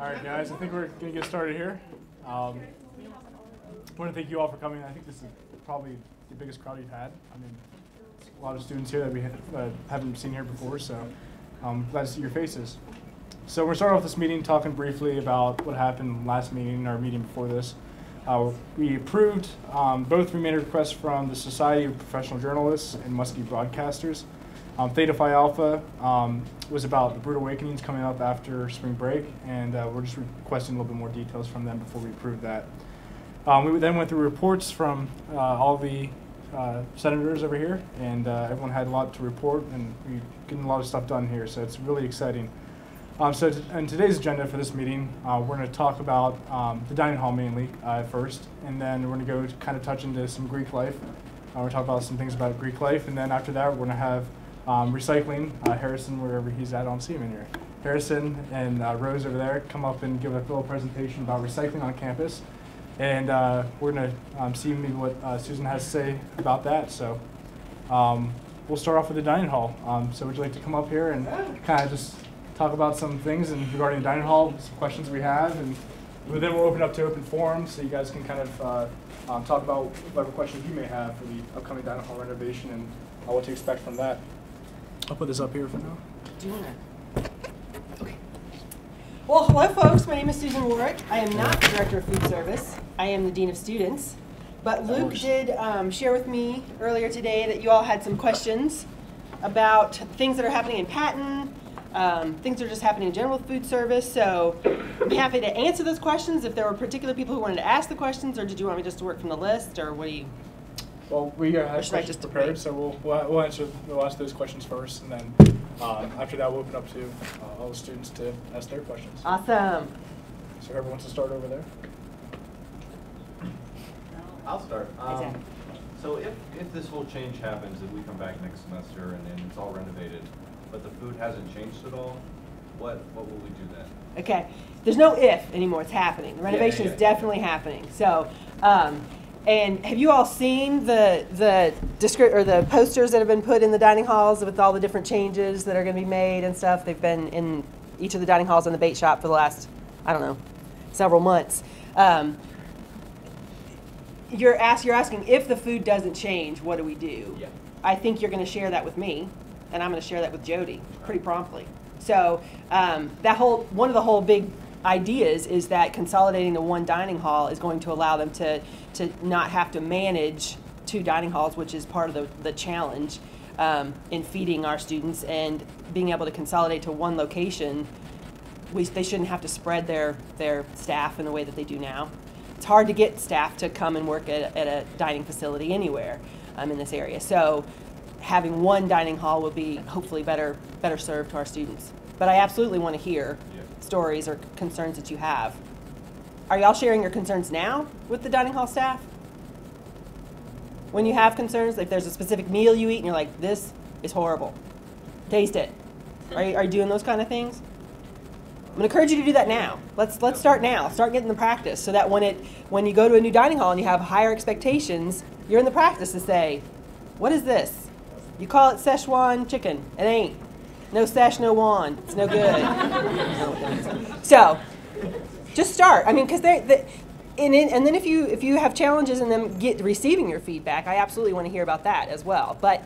All right, guys, I think we're going to get started here. I want to thank you all for coming. I think this is probably the biggest crowd you've had. I mean, a lot of students here that we haven't seen here before, so I'm glad to see your faces. So we're going to start off this meeting talking briefly about what happened last meeting, our meeting before this. We approved both remainder requests from the Society of Professional Journalists and Muskie Broadcasters. Theta Phi Alpha was about the Brood Awakenings coming up after spring break, and we're just requesting a little bit more details from them before we approve that. We then went through reports from all the senators over here, and everyone had a lot to report, and we're getting a lot of stuff done here, so it's really exciting. So in today's agenda for this meeting, we're going to talk about the dining hall mainly first, and then we're going to go to kind of touch into some Greek life. We're going to talk about some things about Greek life, and then after that we're going to have recycling. Harrison, wherever he's at, I don't see him in here. Harrison and Rose over there come up and give a little presentation about recycling on campus, and we're going to see maybe what Susan has to say about that. So we'll start off with the dining hall. So would you like to come up here and kind of just talk about some things regarding the dining hall, some questions we have, and then we'll open up to open forum so you guys can kind of talk about whatever questions you may have for the upcoming dining hall renovation and what to expect from that. I'll put this up here for now. Do you want to? Okay. Well, hello, folks. My name is Susan Warwick. I am not the Director of Food Service. I am the Dean of Students. But Luke did share with me earlier today that you all had some questions about things that are happening in Patton, things that are just happening in general with food service. So I'm happy to answer those questions if there were particular people who wanted to ask the questions, or did you want me just to work from the list, or what do you? Well, we have questions prepared, so we'll answer those questions first, and then after that we'll open up to all the students to ask their questions. Awesome. So whoever wants to start over there. I'll start. Exactly. So if this whole change happens, if we come back next semester and it's all renovated, but the food hasn't changed at all, what will we do then? Okay, there's no if anymore. It's happening. The renovation is definitely happening. So. And have you all seen the posters that have been put in the dining halls with all the different changes that are going to be made and stuff? They've been in each of the dining halls in the bait shop for the last, I don't know, several months. You're asking if the food doesn't change, what do we do? Yeah. I think you're going to share that with me, and I'm going to share that with Jody pretty promptly. So one of the whole big ideas is that consolidating to one dining hall is going to allow them to not have to manage two dining halls, which is part of the challenge in feeding our students, and being able to consolidate to one location. They shouldn't have to spread their staff in the way that they do now. It's hard to get staff to come and work at a dining facility anywhere in this area. So having one dining hall will be hopefully better served to our students. But I absolutely want to hear stories or concerns that you have. Are y'all sharing your concerns now with the dining hall staff? When you have concerns, like there's a specific meal you eat and you're like, this is horrible, taste it. Are you doing those kind of things? I'm going to encourage you to do that now. Let's start now. Start getting the practice so that when you go to a new dining hall and you have higher expectations, you're in the practice to say, what is this? You call it Szechuan chicken. It ain't. No sesh, no wan. It's no good. So, just start. I mean, because and then if you have challenges in them receiving your feedback, I absolutely want to hear about that as well. But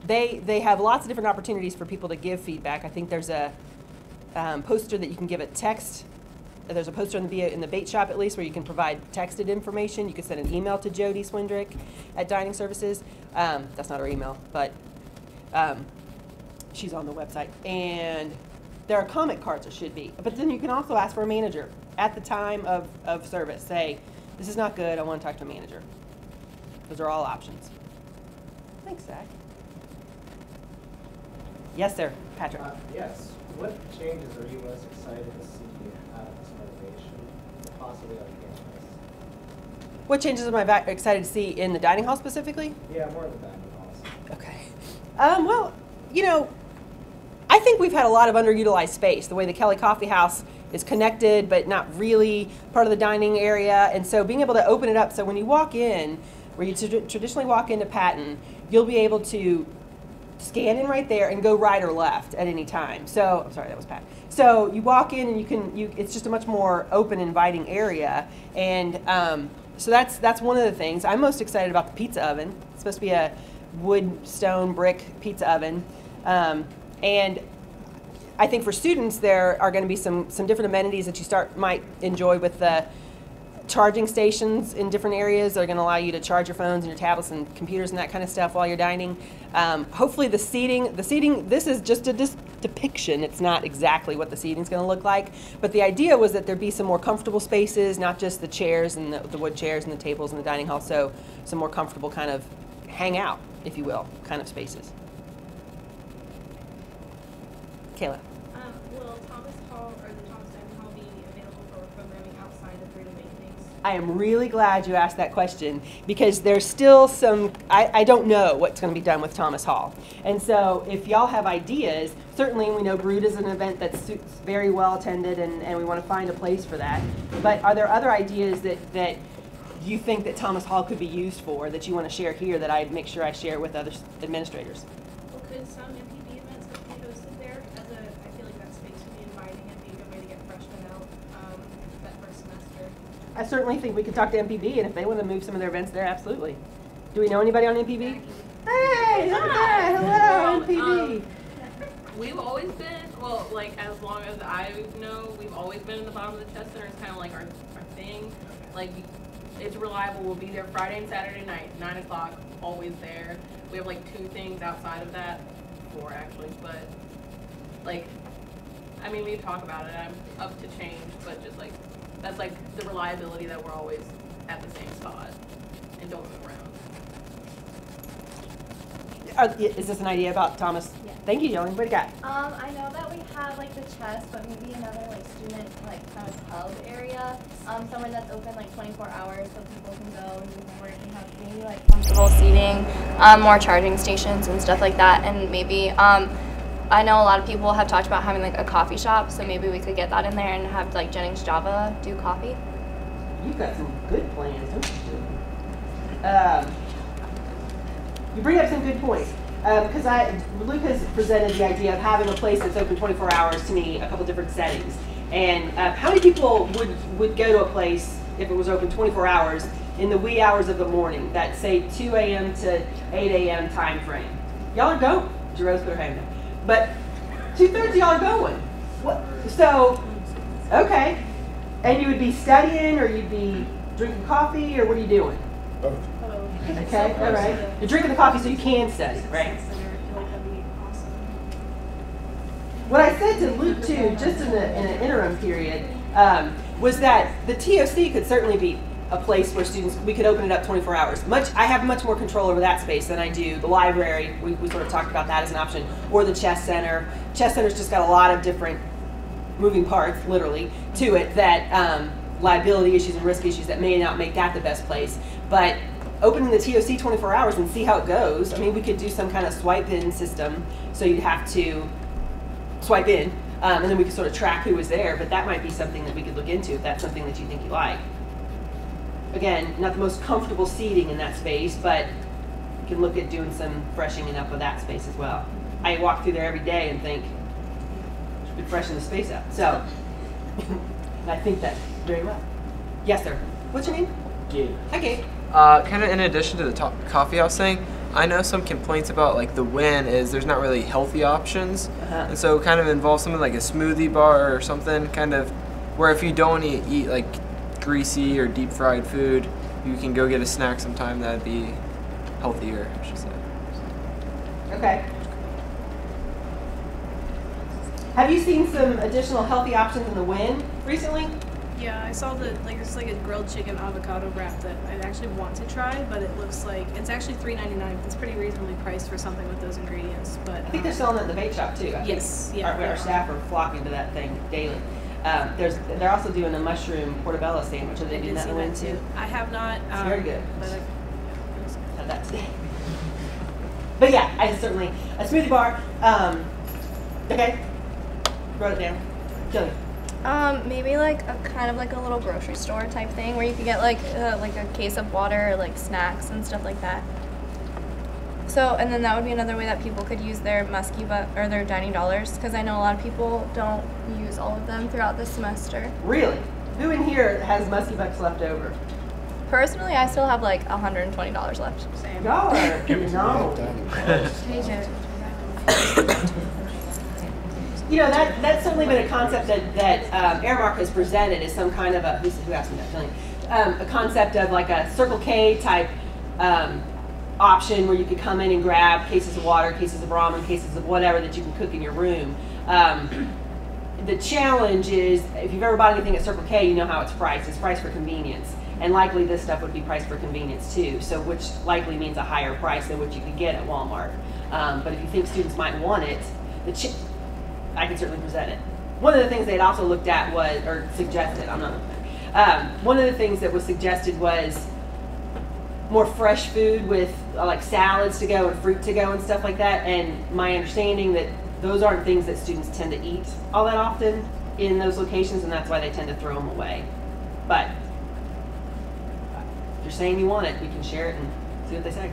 they have lots of different opportunities for people to give feedback. I think there's a poster that you can give a text. There's a poster in the bait shop, at least, where you can provide texted information. You can send an email to Jody Swindrick at Dining Services. That's not her email, but she's on the website. And there are comment cards, or should be. But then you can also ask for a manager at the time of service. Say, this is not good, I want to talk to a manager. Those are all options. Thanks, Zach. Yes, sir, Patrick. Yes. What changes are you most excited to see out of this renovation, possibly on campus? What changes am I excited to see in the dining hall specifically? Yeah, more of the dining halls. Okay. Well, I think we've had a lot of underutilized space. The way the Kelly Coffee House is connected, but not really part of the dining area. And so being able to open it up so when you walk in, where you traditionally walk into Patton, you'll be able to scan in right there and go right or left at any time. So, I'm sorry, that was Pat. So you walk in and it's just a much more open, inviting area. And so that's one of the things. I'm most excited about the pizza oven. It's supposed to be a wood, stone, brick pizza oven. And I think for students, there are going to be some different amenities that you might enjoy with the charging stations in different areas that are going to allow you to charge your phones and your tablets and computers and that kind of stuff while you're dining. Hopefully the seating, this is just a depiction. It's not exactly what the seating is going to look like, but the idea was that there'd be some more comfortable spaces, not just the chairs and the wood chairs and the tables in the dining hall, so some more comfortable kind of hangout, if you will, kind of spaces. Kayla. Will Thomas Hall or the Thomas Dining Hall be available for programming outside of Renovating? I am really glad you asked that question because there's still some, I don't know what's going to be done with Thomas Hall. And so if y'all have ideas, certainly we know Brood is an event that's very well attended and we want to find a place for that. But are there other ideas that you think that Thomas Hall could be used for that you want to share here that I make sure I share with other administrators? Well, could some MPB events be hosted there? I feel like that space would be inviting and be a good way to get freshmen out that first semester. I certainly think we could talk to MPB, and if they want to move some of their events there, absolutely. Do we know anybody on MPB? Hey, look at that. Hello, MPB. We've always been, well, like as long as I know, we've always been in the bottom of the chess center. It's kind of like our thing. Like, it's reliable. We'll be there Friday and Saturday night, 9 o'clock, always there. We have like 2 things outside of that, 4 actually, but like, I mean, we talk about it. I'm up to change, but just like, that's like the reliability that we're always at the same spot and don't move around. Is this an idea about Thomas? Yeah. Thank you, Jolene. What do you got? I know that we have like the chess, but maybe another like student like kind of hub area, somewhere that's open like 24 hours so people can go and do homework and have maybe like comfortable seating, more charging stations and stuff like that, and maybe I know a lot of people have talked about having like a coffee shop, so maybe we could get that in there and have like Jennings Java do coffee. You've got some good plans, don't you? You bring up some good points. Because Luke has presented the idea of having a place that's open 24 hours to me, a couple different settings. And how many people would go to a place if it was open 24 hours in the wee hours of the morning, that say 2 a.m. to 8 a.m. time frame? Y'all are going. Jerome's put her hand down. But 2/3 of y'all are going. What? So, okay. And you would be studying, or you'd be drinking coffee, or what are you doing? Okay, all right. You're drinking the coffee so you can study, right? What I said to Luke too, just in an interim period, was that the TOC could certainly be a place where we could open it up 24 hours. I have much more control over that space than I do the library. We sort of talked about that as an option, or the chess center. Chess center's just got a lot of different moving parts, literally, to it that liability issues and risk issues that may not make that the best place. But opening the TOC 24 hours and see how it goes. I mean, we could do some kind of swipe in system, so you'd have to swipe in, and then we could sort of track who was there, but that might be something that we could look into if that's something that you think you like. Again, not the most comfortable seating in that space, but you can look at doing some freshening up of that space as well. I walk through there every day and think, should be freshen the space up. So, and I think that very well. Yes, sir. What's your name? Gabe. Hi, Gabe. Kind of in addition to the coffee house thing, I know some complaints about like the Win is there's not really healthy options, and so kind of involve something like a smoothie bar or something, kind of where if you don't eat like greasy or deep fried food, you can go get a snack sometime that'd be healthier, I should say. Okay. Have you seen some additional healthy options in the Win recently? Yeah, I saw there's like a grilled chicken avocado wrap that I actually want to try, but it looks like it's actually $3.99. It's pretty reasonably priced for something with those ingredients. But I think they're selling it in the bake shop too. Yes, yeah. Our staff are flocking to that thing daily. They're also doing a mushroom portobello sandwich. Are they doing that in the Win too? I have not. It's very good. But Had that today. But yeah, I certainly a smoothie bar. Okay, wrote it down. Kill it. Maybe like a kind of like a little grocery store type thing where you could get like a case of water or like snacks and stuff like that. So, and then that would be another way that people could use their or their dining dollars, because I know a lot of people don't use all of them throughout the semester. Really? Who in here has muskie bucks left over? Personally, I still have like $120 left. Same. Dollar. No. You know, that's certainly been a concept that Airmark has presented as some kind of a, who asked me that, Jillian? A concept of like a Circle K type option where you could come in and grab cases of water, cases of ramen, cases of whatever that you can cook in your room. The challenge is, if you've ever bought anything at Circle K, you know how it's priced. It's priced for convenience. And likely this stuff would be priced for convenience too, so which likely means a higher price than what you could get at Walmart. But if you think students might want it, I can certainly present it. One of the things they'd also looked at was, or suggested, I'm not looking at one of the things that was suggested was more fresh food with like salads to go and fruit to go and stuff like that. And my understanding that those aren't things that students tend to eat all that often in those locations, and that's why they tend to throw them away. But if you're saying you want it, we can share it and see what they say.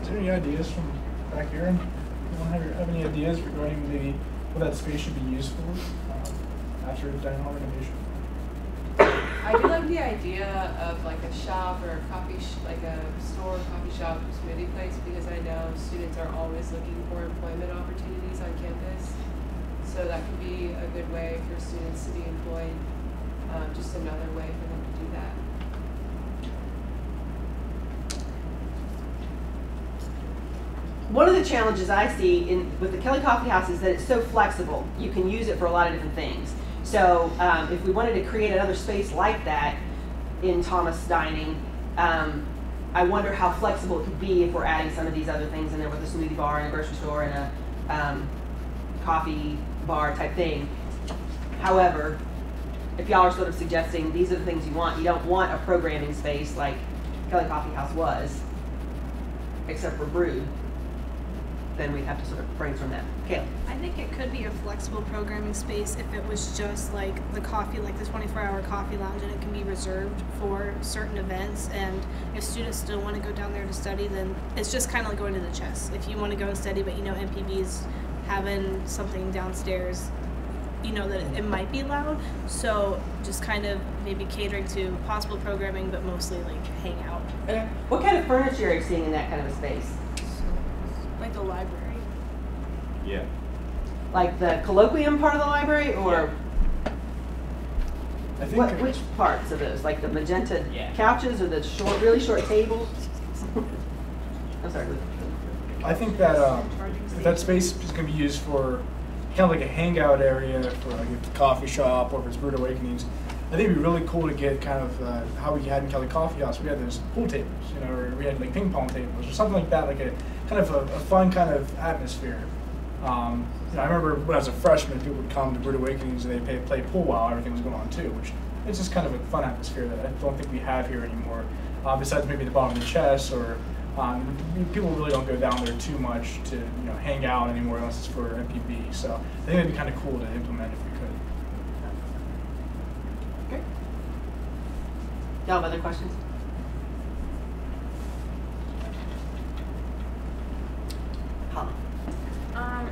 Is there any ideas from back here? Anyone have any ideas regarding maybe what that space should be used for after dining hall renovation? I do like the idea of like a shop or a like a store, coffee shop, smoothie place, because I know students are always looking for employment opportunities on campus. So that could be a good way for students to be employed, just another way for them to do that. One of the challenges I see with the Kelly Coffee House is that it's so flexible. You can use it for a lot of different things. So if we wanted to create another space like that in Thomas Dining, I wonder how flexible it could be if we're adding some of these other things in there with a smoothie bar and a grocery store and a coffee bar type thing. However, if y'all are sort of suggesting these are the things you don't want a programming space like Kelly Coffee House was, except for Brood, then we'd have to sort of brainstorm that. Kayla. I think it could be a flexible programming space if it was just like the coffee, like the 24-hour coffee lounge, and it can be reserved for certain events. And if students still want to go down there to study, then it's just kind of like going to the chess. If you want to go and study, but you know MPB's having something downstairs, you know that it might be loud. So just kind of maybe catering to possible programming, but mostly like hang out. Okay. What kind of furniture are you seeing in that kind of a space? Like the library. Yeah. Like the colloquium part of the library, or I think which parts of those? Like the magenta couches or the really short tables? I'm sorry. I think that if that space is going to be used for kind of like a hangout area for like a coffee shop, or if it's Brood Awakenings, I think it'd be really cool to get kind of how we had in Kelly Coffee House. We had those pool tables, you know, or we had like ping pong tables or something like that, like a kind of a fun kind of atmosphere. You know, I remember when I was a freshman, people would come to Brood Awakenings and they'd play pool while everything was going on too, which it's just kind of a fun atmosphere that I don't think we have here anymore. Besides maybe the bottom of the chest, or people really don't go down there too much to hang out anymore unless it's for MPB. So I think it'd be kind of cool to implement if we could. Okay. Y'all have other questions? Holly.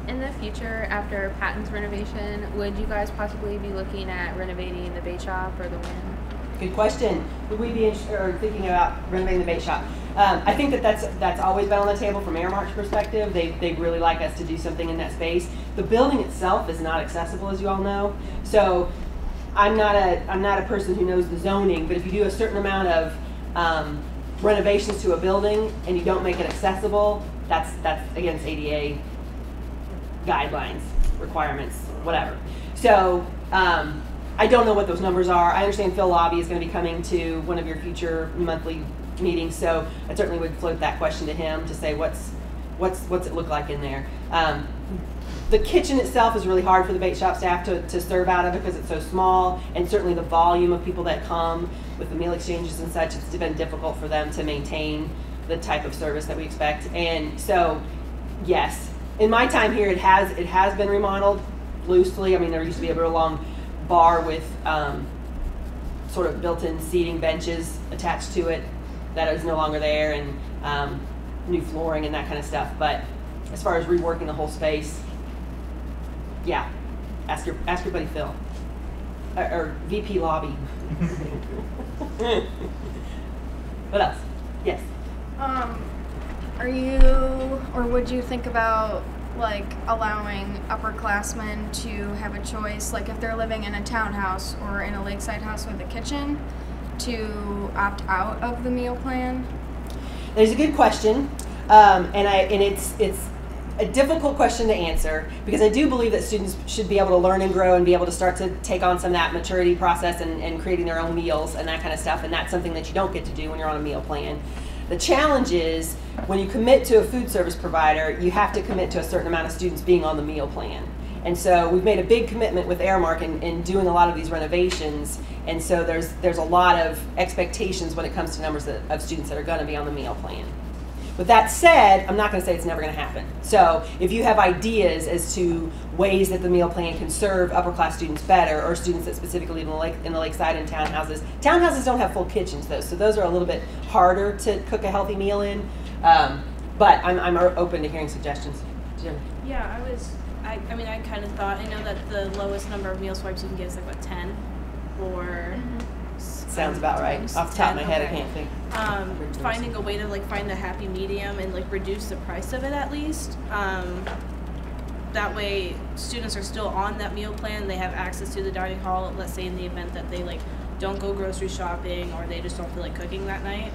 In the future, after Patton's renovation, would you guys possibly be looking at renovating the bait shop or the Wynn? Good question. Would we be thinking about renovating the bait shop? I think that's always been on the table from Airmark's perspective. They really like us to do something in that space. The building itself is not accessible, as you all know. So I'm not a person who knows the zoning, but if you do a certain amount of renovations to a building and you don't make it accessible, that's against ADA guidelines, requirements, whatever. So I don't know what those numbers are. I understand Phil Lobby is going to be coming to one of your future monthly meetings, so I certainly would float that question to him to say what's it look like in there. The kitchen itself is really hard for the bait shop staff to serve out of because it's so small, and certainly the volume of people that come with the meal exchanges and such, it's been difficult for them to maintain the type of service that we expect. And so, yes, in my time here, it has been remodeled loosely. I mean, there used to be a real long bar with sort of built-in seating benches attached to it. that is no longer there, and new flooring and that kind of stuff. But as far as reworking the whole space, yeah, ask your buddy Phil or VP Lobby. What else? Yes. Are you, or would you think about like allowing upperclassmen to have a choice, like if they're living in a townhouse or in a lakeside house with a kitchen, to opt out of the meal plan? There's a good question, and it's a difficult question to answer, because I do believe that students should be able to learn and grow and be able to start to take on some of that maturity process and creating their own meals and that kind of stuff, and that's something that you don't get to do when you're on a meal plan. The challenge is when you commit to a food service provider, you have to commit to a certain amount of students being on the meal plan. And so we've made a big commitment with Aramark in doing a lot of these renovations, and so there's a lot of expectations when it comes to numbers of students that are going to be on the meal plan. With that said, I'm not going to say it's never going to happen. So if you have ideas as to ways that the meal plan can serve upper class students better, or students that specifically live in the lakeside and townhouses. Townhouses don't have full kitchens though, so those are a little bit harder to cook a healthy meal in. But I'm open to hearing suggestions. Jim? Yeah, I mean, I kind of thought, I know that the lowest number of meal swipes you can get is like, what, 10? Or... Sounds about right. Off the top of my head, okay. I can't think. Finding a way to like find a happy medium and like reduce the price of it at least. That way students are still on that meal plan. They have access to the dining hall, let's say in the event that they like don't go grocery shopping or they just don't feel like cooking that night.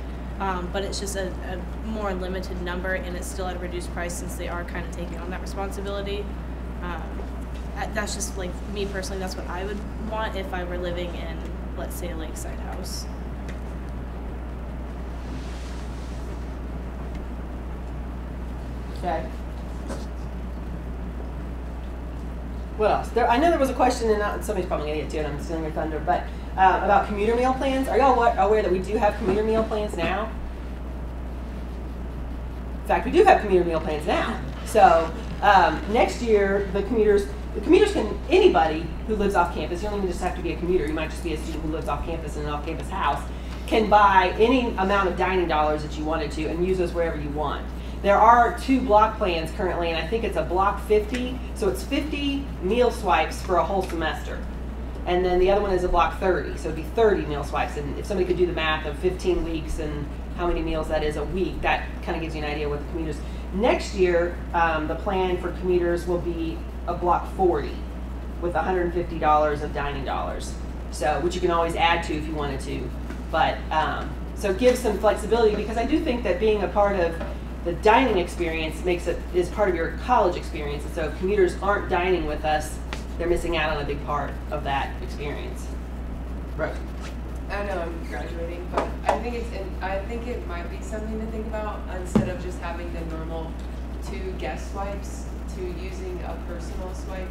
But it's just a more limited number, and it's still at a reduced price since they are kind of taking on that responsibility. That's just like me personally, that's what I would want if I were living in, let's say, a lakeside house. Okay. What else? I know there was a question, and somebody's probably going to get to it, I'm stealing your thunder, but about commuter meal plans. Are y'all aware that we do have commuter meal plans now? In fact, we do have commuter meal plans now. So next year, the commuters can, anybody who lives off campus, you don't even just have to be a commuter, you might just be a student who lives off campus in an off-campus house, can buy any amount of dining dollars that you wanted to and use those wherever you want. There are 2 block plans currently, and I think it's a block 50, so it's 50 meal swipes for a whole semester. And then the other one is a block 30, so it'd be 30 meal swipes. And if somebody could do the math of 15 weeks and how many meals that is a week, that kind of gives you an idea what the commuters. Next year, the plan for commuters will be a block 40 with $150 of dining dollars, so which you can always add to if you wanted to. But so it gives some flexibility, because I do think that being a part of the dining experience is part of your college experience, and so if commuters aren't dining with us, they're missing out on a big part of that experience. Right. I know I'm graduating, but I think it might be something to think about, instead of just having the normal 2 guest swipes, to using a personal swipe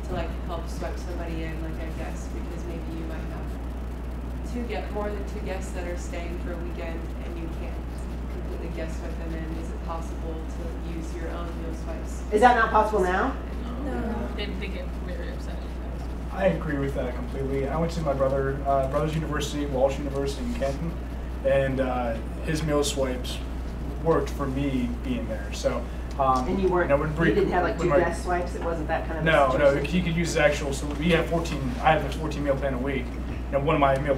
to like help swipe somebody in, like a guest, because maybe you might have more than 2 guests that are staying for a weekend and you can't completely guest swipe them in. Is it possible to use your own meal swipes? Is that not possible now? No. They get very upset. I agree with that completely. I went to my brother's university, Walsh University in Kenton, and his meal swipes worked for me being there. So. And you weren't. You didn't have like 2 guest swipes. It wasn't that kind of. No. He could use his actual. So we have 14. I have a 14 meal plan a week. One of my meal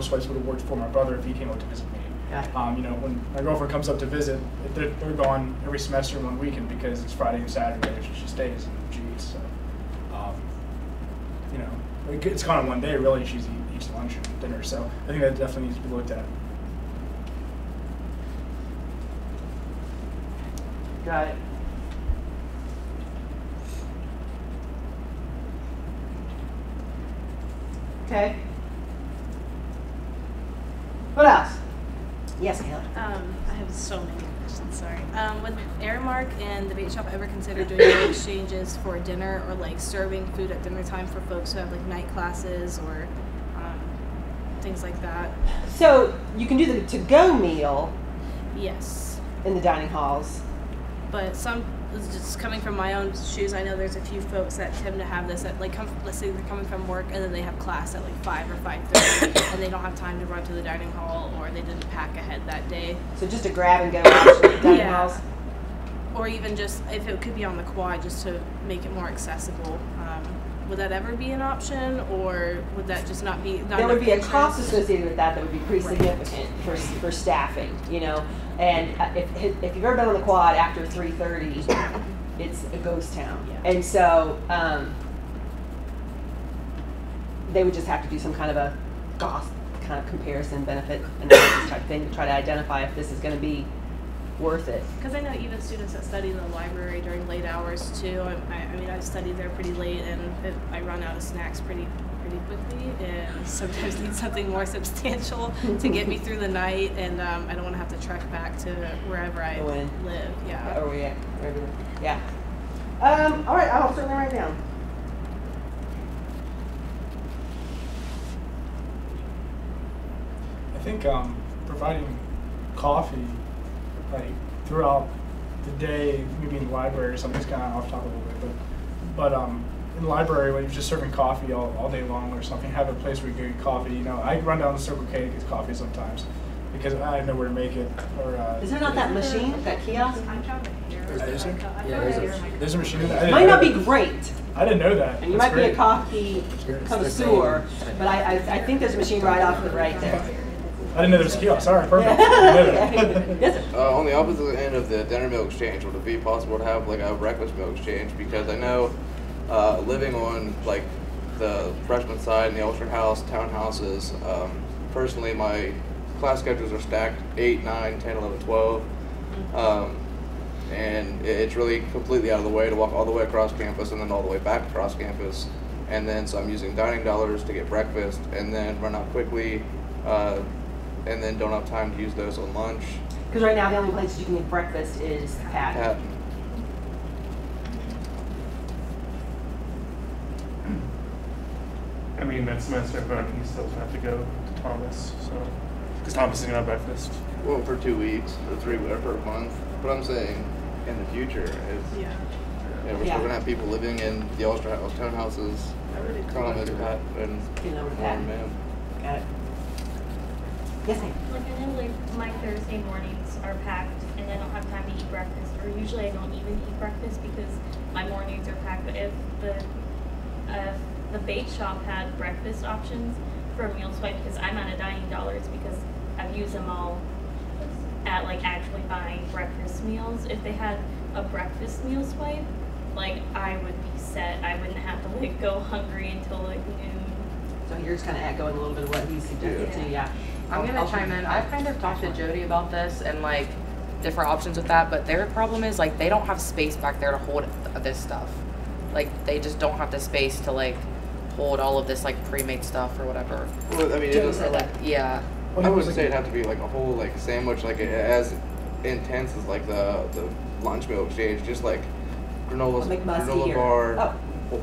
swipes would have worked for my brother if he came out to visit me. When my girlfriend comes up to visit, they're gone every semester 1 weekend because it's Friday and Saturday. She stays and she eats. So, it's gone in one day. Really, she eats lunch and dinner. So I think that definitely needs to be looked at. Got it. Okay. What else? Yes, Kayla. I have so many questions, sorry. Would Aramark and the bait shop ever consider doing any exchanges for dinner, or like serving food at dinner time for folks who have like night classes or things like that? So you can do the to-go meal. Yes. In the dining halls. But some just coming from my own shoes, I know there's a few folks that tend to have this at like let's say they're coming from work and then they have class at like 5 or 5:30 and they don't have time to run to the dining hall or they didn't pack ahead that day. So just a grab and go option at dining halls? Or even just if it could be on the quad just to make it more accessible. Would that ever be an option, or would that just not be? There would be a cost associated with that that would be pretty significant for staffing, you know. And if you've ever been on the quad after 3:30, it's a ghost town. Yeah. And so they would just have to do some kind of a cost kind of comparison benefit analysis type thing to try to identify if this is going to be worth it. Because I know even students that study in the library during late hours too. I mean, I studied there pretty late, and I run out of snacks pretty quickly, and sometimes need something more substantial to get me through the night. And I don't want to have to trek back to wherever I live. Yeah. Or yeah. All right, I'll certainly write down. I think providing coffee like throughout the day, maybe in the library or something, it's kind of off topic a little bit, but in the library when you're just serving coffee all day long or something, have a place where you get coffee. You know, I run down to Circle K to get coffee sometimes because I know where to make it. Or is there not that machine, that kiosk? There's a machine in there. Might not be great. I didn't know that. And you might be a coffee connoisseur, but I think there's a machine right off to the right there. I didn't know there was a kiosk. Sorry, perfect. Yes, sir. On the opposite end of the dinner meal exchange, would it be possible to have like a breakfast meal exchange? Because I know living on like the freshman side in the Ulster House, townhouses, personally my class schedules are stacked 8, 9, 10, 11, 12. And it's really completely out of the way to walk all the way across campus and then all the way back across campus. And then so I'm using dining dollars to get breakfast and then run out quickly. And then don't have time to use those on lunch. Because right now the only places you can get breakfast is Patton. I mean, that semester, but he still have to go to Thomas, so because Thomas is gonna have breakfast. Well, for 2 weeks or 3 weeks or a month. What I'm saying in the future is, we're still gonna have people living in the Ulster House townhouses. Thomas, Pat, and Ma'am. Got it. Yes, ma'am. Like I know, like my Thursday mornings are packed, and I don't have time to eat breakfast. Or usually I don't even eat breakfast because my mornings are packed. But if the bait shop had breakfast options for a meal swipe, because I'm out of dining dollars because I've used them all at like actually buying breakfast meals. If they had a breakfast meal swipe, like I would be set. I wouldn't have to like go hungry until like noon. So you're just kind of echoing a little bit of what he suggested too, yeah. I'm gonna chime in. I've kind of talked to Jody about this and like different options with that, but their problem is like they don't have space back there to hold this stuff. Like they just don't have the space to like hold all of this like pre-made stuff or whatever. Well, I mean, yeah. I wouldn't say it'd have to be like a whole like sandwich, like as intense as like the lunch meal exchange, just like granola bar,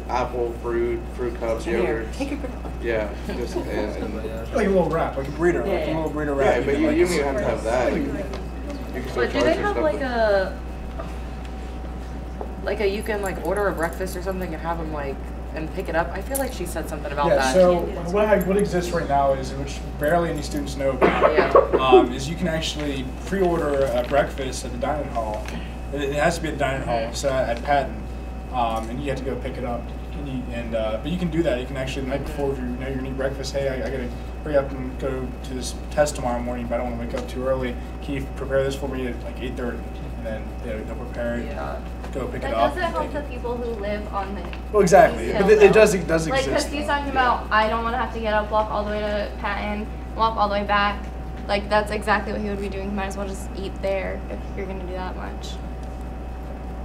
apple, fruit cups, yogurt. Take a granola. Yeah, just and like a little wrap, like a burrito, like a little burrito wrap. Yeah, but you don't even have to have that. But do they have like a you can like order a breakfast or something and have them like and pick it up? I feel like she said something about that. So what exists right now is, which barely any students know about, is you can actually pre-order a breakfast at the dining hall. It has to be at the dining hall, so at Patton, and you have to go pick it up. But you can do that. You can actually the night before, if you know you're gonna eat breakfast. Hey, I gotta hurry up and go to this test tomorrow morning, but I don't want to wake up too early. Can you prepare this for me at like 8:30? And then they'll prepare it, go pick it up. Does it help the people who live on the? Well, exactly. But it does exist. Like, because he's talking about, I don't want to have to get up, walk all the way to Patton, walk all the way back. Like that's exactly what he would be doing. He might as well just eat there if you're gonna do that much.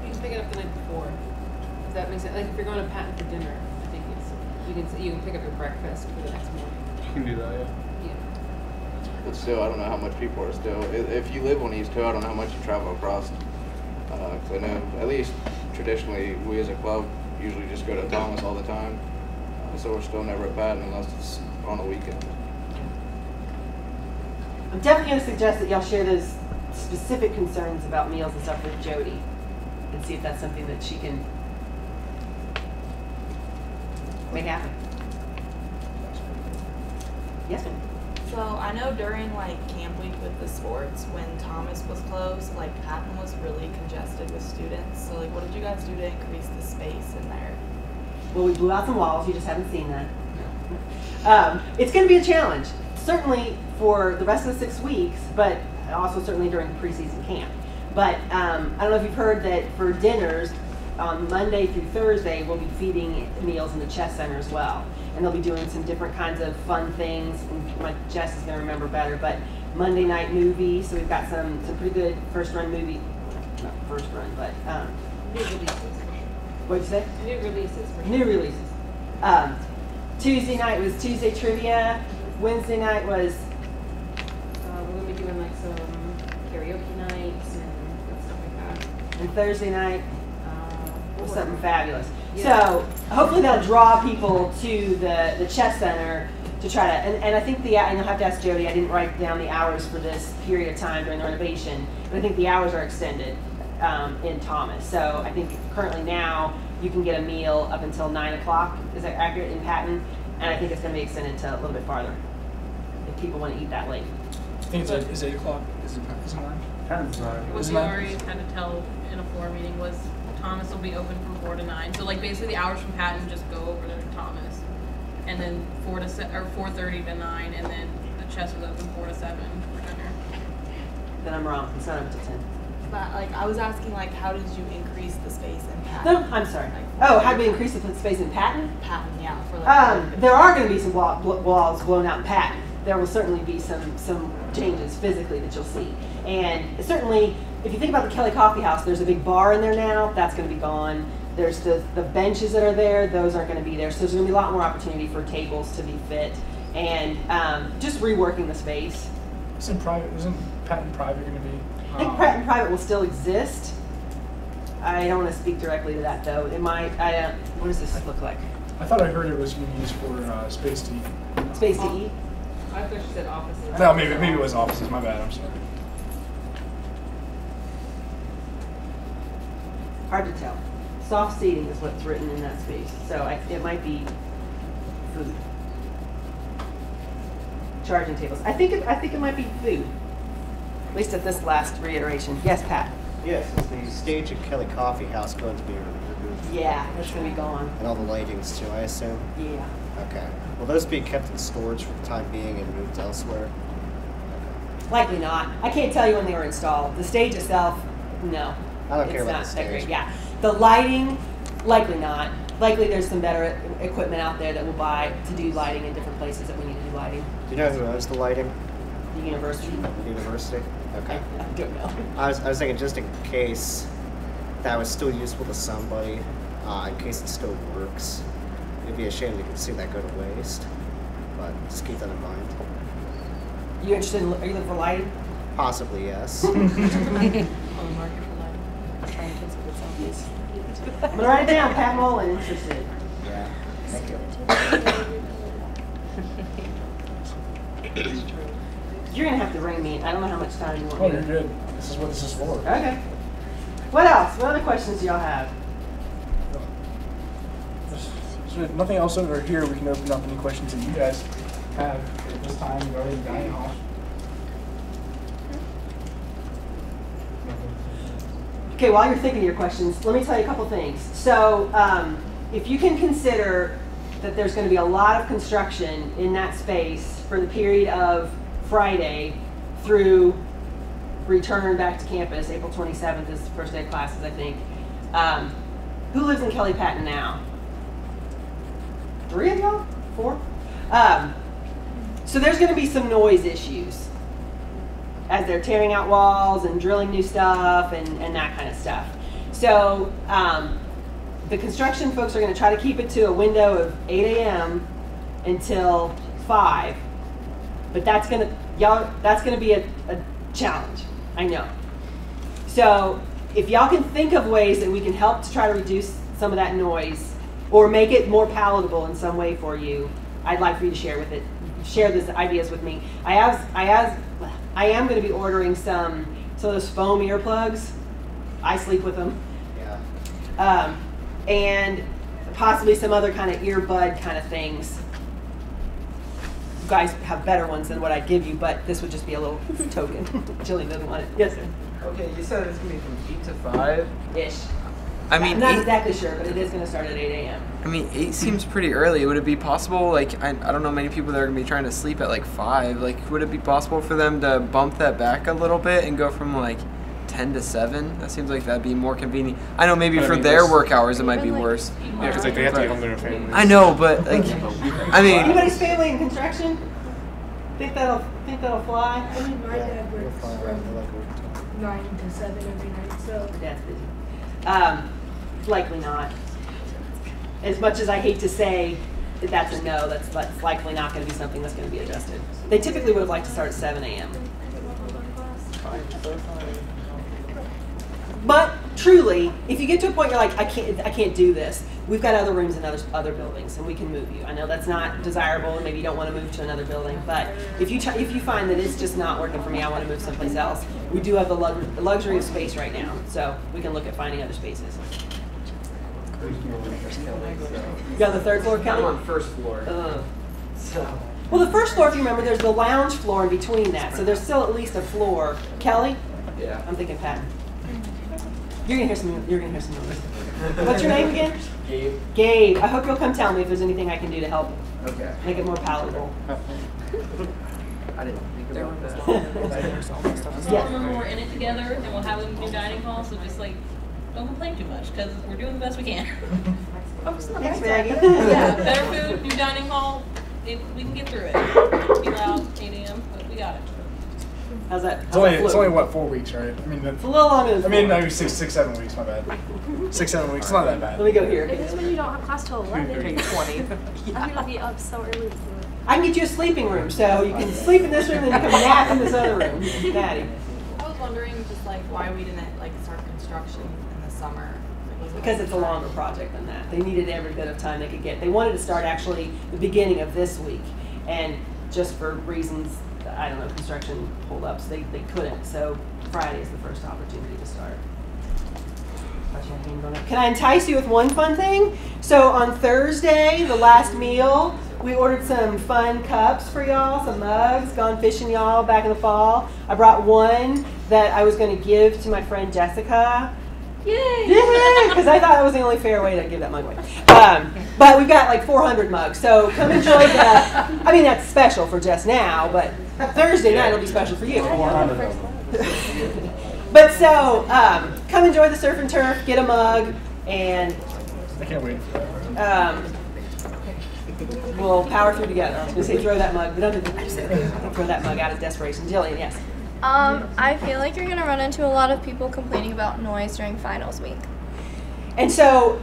You can pick it up the night before. Does that make sense? Like if you're going to Patton for dinner, I think you can pick up your breakfast for the next morning. You can do that, yeah. But still, I don't know how much people are still. If you live on East 2, I don't know how much you travel across. Because I know, at least traditionally, we as a club usually just go to Thomas all the time. So we're still never at Patton unless it's on a weekend. I'm definitely going to suggest that y'all share those specific concerns about meals and stuff with Jody. and see if that's something that she can make happen. Yes, ma'am. So I know during like camp week with the sports, when Thomas was closed, like Patton was really congested with students. So like, what did you guys do to increase the space in there? Well, we blew out some walls. You just haven't seen that. It's going to be a challenge, certainly for the rest of the 6 weeks, but also certainly during preseason camp. But I don't know if you've heard that for dinners on Monday through Thursday, we'll be feeding meals in the chess center as well. And they'll be doing some different kinds of fun things. And my Jess is going to remember better, but Monday night movie. So we've got some pretty good first run movie, not first run, but New releases. what'd you say? New releases. New releases. Tuesday night was Tuesday trivia. Wednesday night was We're gonna be doing like some karaoke nights and stuff like that. and Thursday night was something fabulous. Yeah. So hopefully that'll draw people to the chess center to try to, and I think and you'll have to ask Jody, I didn't write down the hours for this period of time during the renovation, but I think the hours are extended in Thomas. So I think currently now you can get a meal up until 9 o'clock, is that accurate, in Patton? And I think it's going to be extended to a little bit farther if people want to eat that late. I think it's 8 o'clock. Is it 9? Patton's 9. What we already had to tell in a floor meeting was Thomas will be open from 4 to 9. So like basically the hours from Patton just go over to Thomas, and then 4:30 to 9, and then the chess is open 4 to 7 for dinner. Then I'm wrong. It's not up to 10. But like, I was asking like, how did you increase the space in Patton? No, I'm sorry. Oh, how do we increase the space in Patton? Patton, yeah. For like, There are going to be some walls blown out in Patton. There will certainly be some changes physically that you'll see. And certainly, if you think about the Kelly Coffee House, there's a big bar in there now. That's going to be gone. There's the benches that are there. Those aren't going to be there. So there's going to be a lot more opportunity for tables to be fit. And just reworking the space. Isn't Patton Private going to be? I think Patton Private will still exist. I don't want to speak directly to that, though. It might. What does this look like? I thought I heard it was going to be used for space to eat. Space to eat? I thought you said offices. No, maybe it was offices. My bad. I'm sorry. Hard to tell. Soft seating is what's written in that space, so it might be food. Charging tables. I think it might be food. At least at this last reiteration. Yes, Pat. Yes, is the stage at Kelly Coffee House going to be removed? Yeah, it's going to be gone. And all the lightings too, I assume? Yeah. Okay. Will those be kept in storage for the time being and moved elsewhere? Likely not. I can't tell you when they were installed. The stage itself, no. I don't care It's about not the that stage. great. Yeah. The lighting, likely not. Likely there's some better equipment out there that we'll buy to do lighting in different places that we need to do lighting. Do you know who owns the lighting? The university. The university? Okay. I don't know. I was thinking just in case that was still useful to somebody, in case it still works. It'd be a shame to see that go to waste, but just keep that in mind. You interested in, are you looking for lighting? Possibly, yes. On the market for lighting. Trying to get some good selfies. I'm going to write it down. Pat Mullen, interested. Yeah. Thank you. You're going to have to ring me. I don't know how much time you want. Oh, you're good. This is what this is for. Okay. What else? What other questions do y'all have? So if nothing else over here, we can open up any questions that you guys have at this time regarding the dining hall. Okay, while you're thinking of your questions, let me tell you a couple things. So if you can consider that there's going to be a lot of construction in that space for the period of Friday through return back to campus, April 27th is the first day of classes, I think. Who lives in Kelly Patton now? 3 of y'all? 4? So there's going to be some noise issues as they're tearing out walls and drilling new stuff and that kind of stuff. So the construction folks are going to try to keep it to a window of 8 a.m. until 5. But that's going to be a challenge, I know. So if y'all can think of ways that we can help to try to reduce some of that noise or make it more palatable in some way for you, I'd like for you to share these ideas with me. I am going to be ordering some of those foam earplugs. I sleep with them. Yeah. And possibly some other kind of earbud kind of things. You guys have better ones than what I'd give you, but this would just be a little token. Jillian doesn't want it. Yes, sir. Okay, you said it's going to be from 8 to 5? Ish. I mean, I'm not exactly sure, but it is going to start at 8 a.m. I mean, 8 seems pretty early. Would it be possible, like, I don't know many people that are going to be trying to sleep at like 5. Like, would it be possible for them to bump that back a little bit and go from like 10 to 7? That seems like that'd be more convenient. I know maybe for their work hours it might be worse. Yeah, because like, they have to get home to their families. I know, but like, I mean. Anybody's family in construction? Think that'll fly? I mean, my dad works from 9 to 7 every night, so. Dad's busy. Likely not. As much as I hate to say that that's a no, that's likely not going to be something that's going to be adjusted. They typically would have liked to start at 7 a.m. But truly, if you get to a point you're like, I can't do this, we've got other rooms in other buildings, and we can move you. I know that's not desirable, and maybe you don't want to move to another building, but if you find that it's just not working for me, I want to move someplace else, we do have the luxury of space right now, so we can look at finding other spaces. You on the third floor, Kelly? I'm on first floor. Well, the first floor, if you remember, there's the lounge floor in between that, so there's still at least a floor. Kelly? Yeah. I'm thinking Pat. You're gonna hear some noise. What's your name again? Gabe. Gabe. I hope you'll come tell me if there's anything I can do to help Okay. make it more palatable. I didn't think about that. Yeah. When we're in it together, and we'll have a new dining hall, so just like, don't complain too much, because we're doing the best we can. Thanks, Maggie. Yeah, better food, new dining hall, we can get through it. Be loud, 8 a.m., but we got it. How's that? It's only what, 4 weeks, right? I mean, it's a little longer than 4 I mean, 7 weeks. My bad. 6, 7 weeks. It's not that bad. Let me go here. It is when you don't have class till 11. 20. I'm gonna be up so early. I can get you a sleeping room, so you can sleep in this room and you can nap in this other room. Maddie. I was wondering just like why we didn't like start construction in the summer. Because it's a longer project than that. They needed every bit of time they could get. They wanted to start actually the beginning of this week, and just for reasons, I don't know, construction holdups, they couldn't. So Friday is the first opportunity to start. Can I entice you with one fun thing? So on Thursday, the last meal, we ordered some fun cups for y'all, some mugs, gone fishing y'all back in the fall. I brought one that I was going to give to my friend Jessica. Yay! Because I thought it was the only fair way to give that mug away. But we've got like 400 mugs, so come enjoy that. I mean, that's special for just now, but Thursday night will be special for you. But so, come enjoy the surf and turf, get a mug, and I can't wait. We'll power through together. I was going to say throw that mug, but don't throw that mug out of desperation. Jillian, yes. I feel like you're going to run into a lot of people complaining about noise during finals week. And so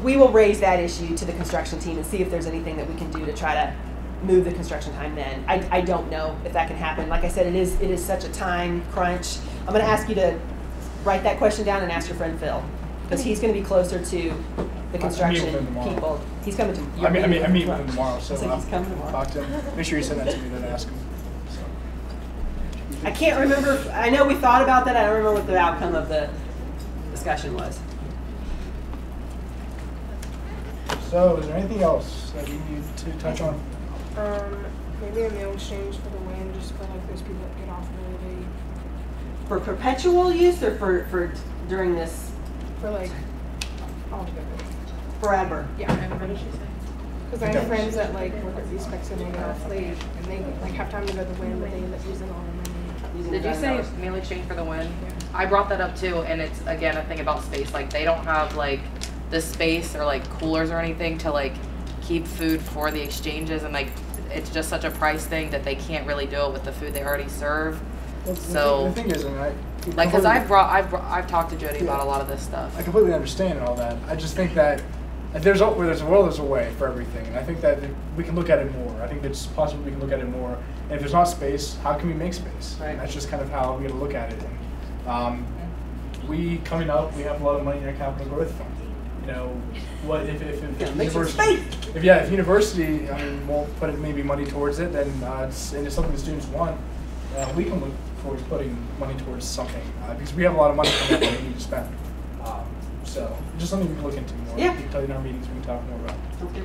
we will raise that issue to the construction team and see if there's anything that we can do to try to move the construction time then. I don't know if that can happen. Like I said, it is such a time crunch. I'm going to ask you to write that question down and ask your friend Phil, because he's going to be closer to the construction people. He's coming to. I meet with him tomorrow, so he's coming tomorrow. Talk to him. Make sure you send that to me, then ask him. I can't remember. I know we thought about that. I don't remember what the outcome of the discussion was. So, is there anything else that we need to touch on? Maybe a meal exchange for the win, just for like those people that get off really late. For perpetual use, or for during this? For like all together. Forever. Yeah. And what did she say? Because I have friends that like work at Respects and they get off late, and they like have time to go to the win, but they end up using all their money. Did you say meal exchange for the win? Yeah. I brought that up too, and it's again a thing about space. Like they don't have like the space or like coolers or anything to like keep food for the exchanges, and like it's just such a price thing that they can't really do it with the food they already serve. Well, so the thing is, like, because I've talked to Jody about a lot of this stuff. I completely understand all that. I just think that where there's a will, there's a way for everything, and I think that we can look at it more. I think it's possible we can look at it more. And if there's not space, how can we make space? Right. And that's just kind of how we got to look at it. And we coming up, we have a lot of money in our capital growth fund. You know, what if university, I mean, won't put maybe money towards it, then it's something the students want. We can look towards putting money towards something because we have a lot of money coming up that we need to spend. So just something we can look into more. Yeah. We can tell you in our meetings, we can talk more about. Okay.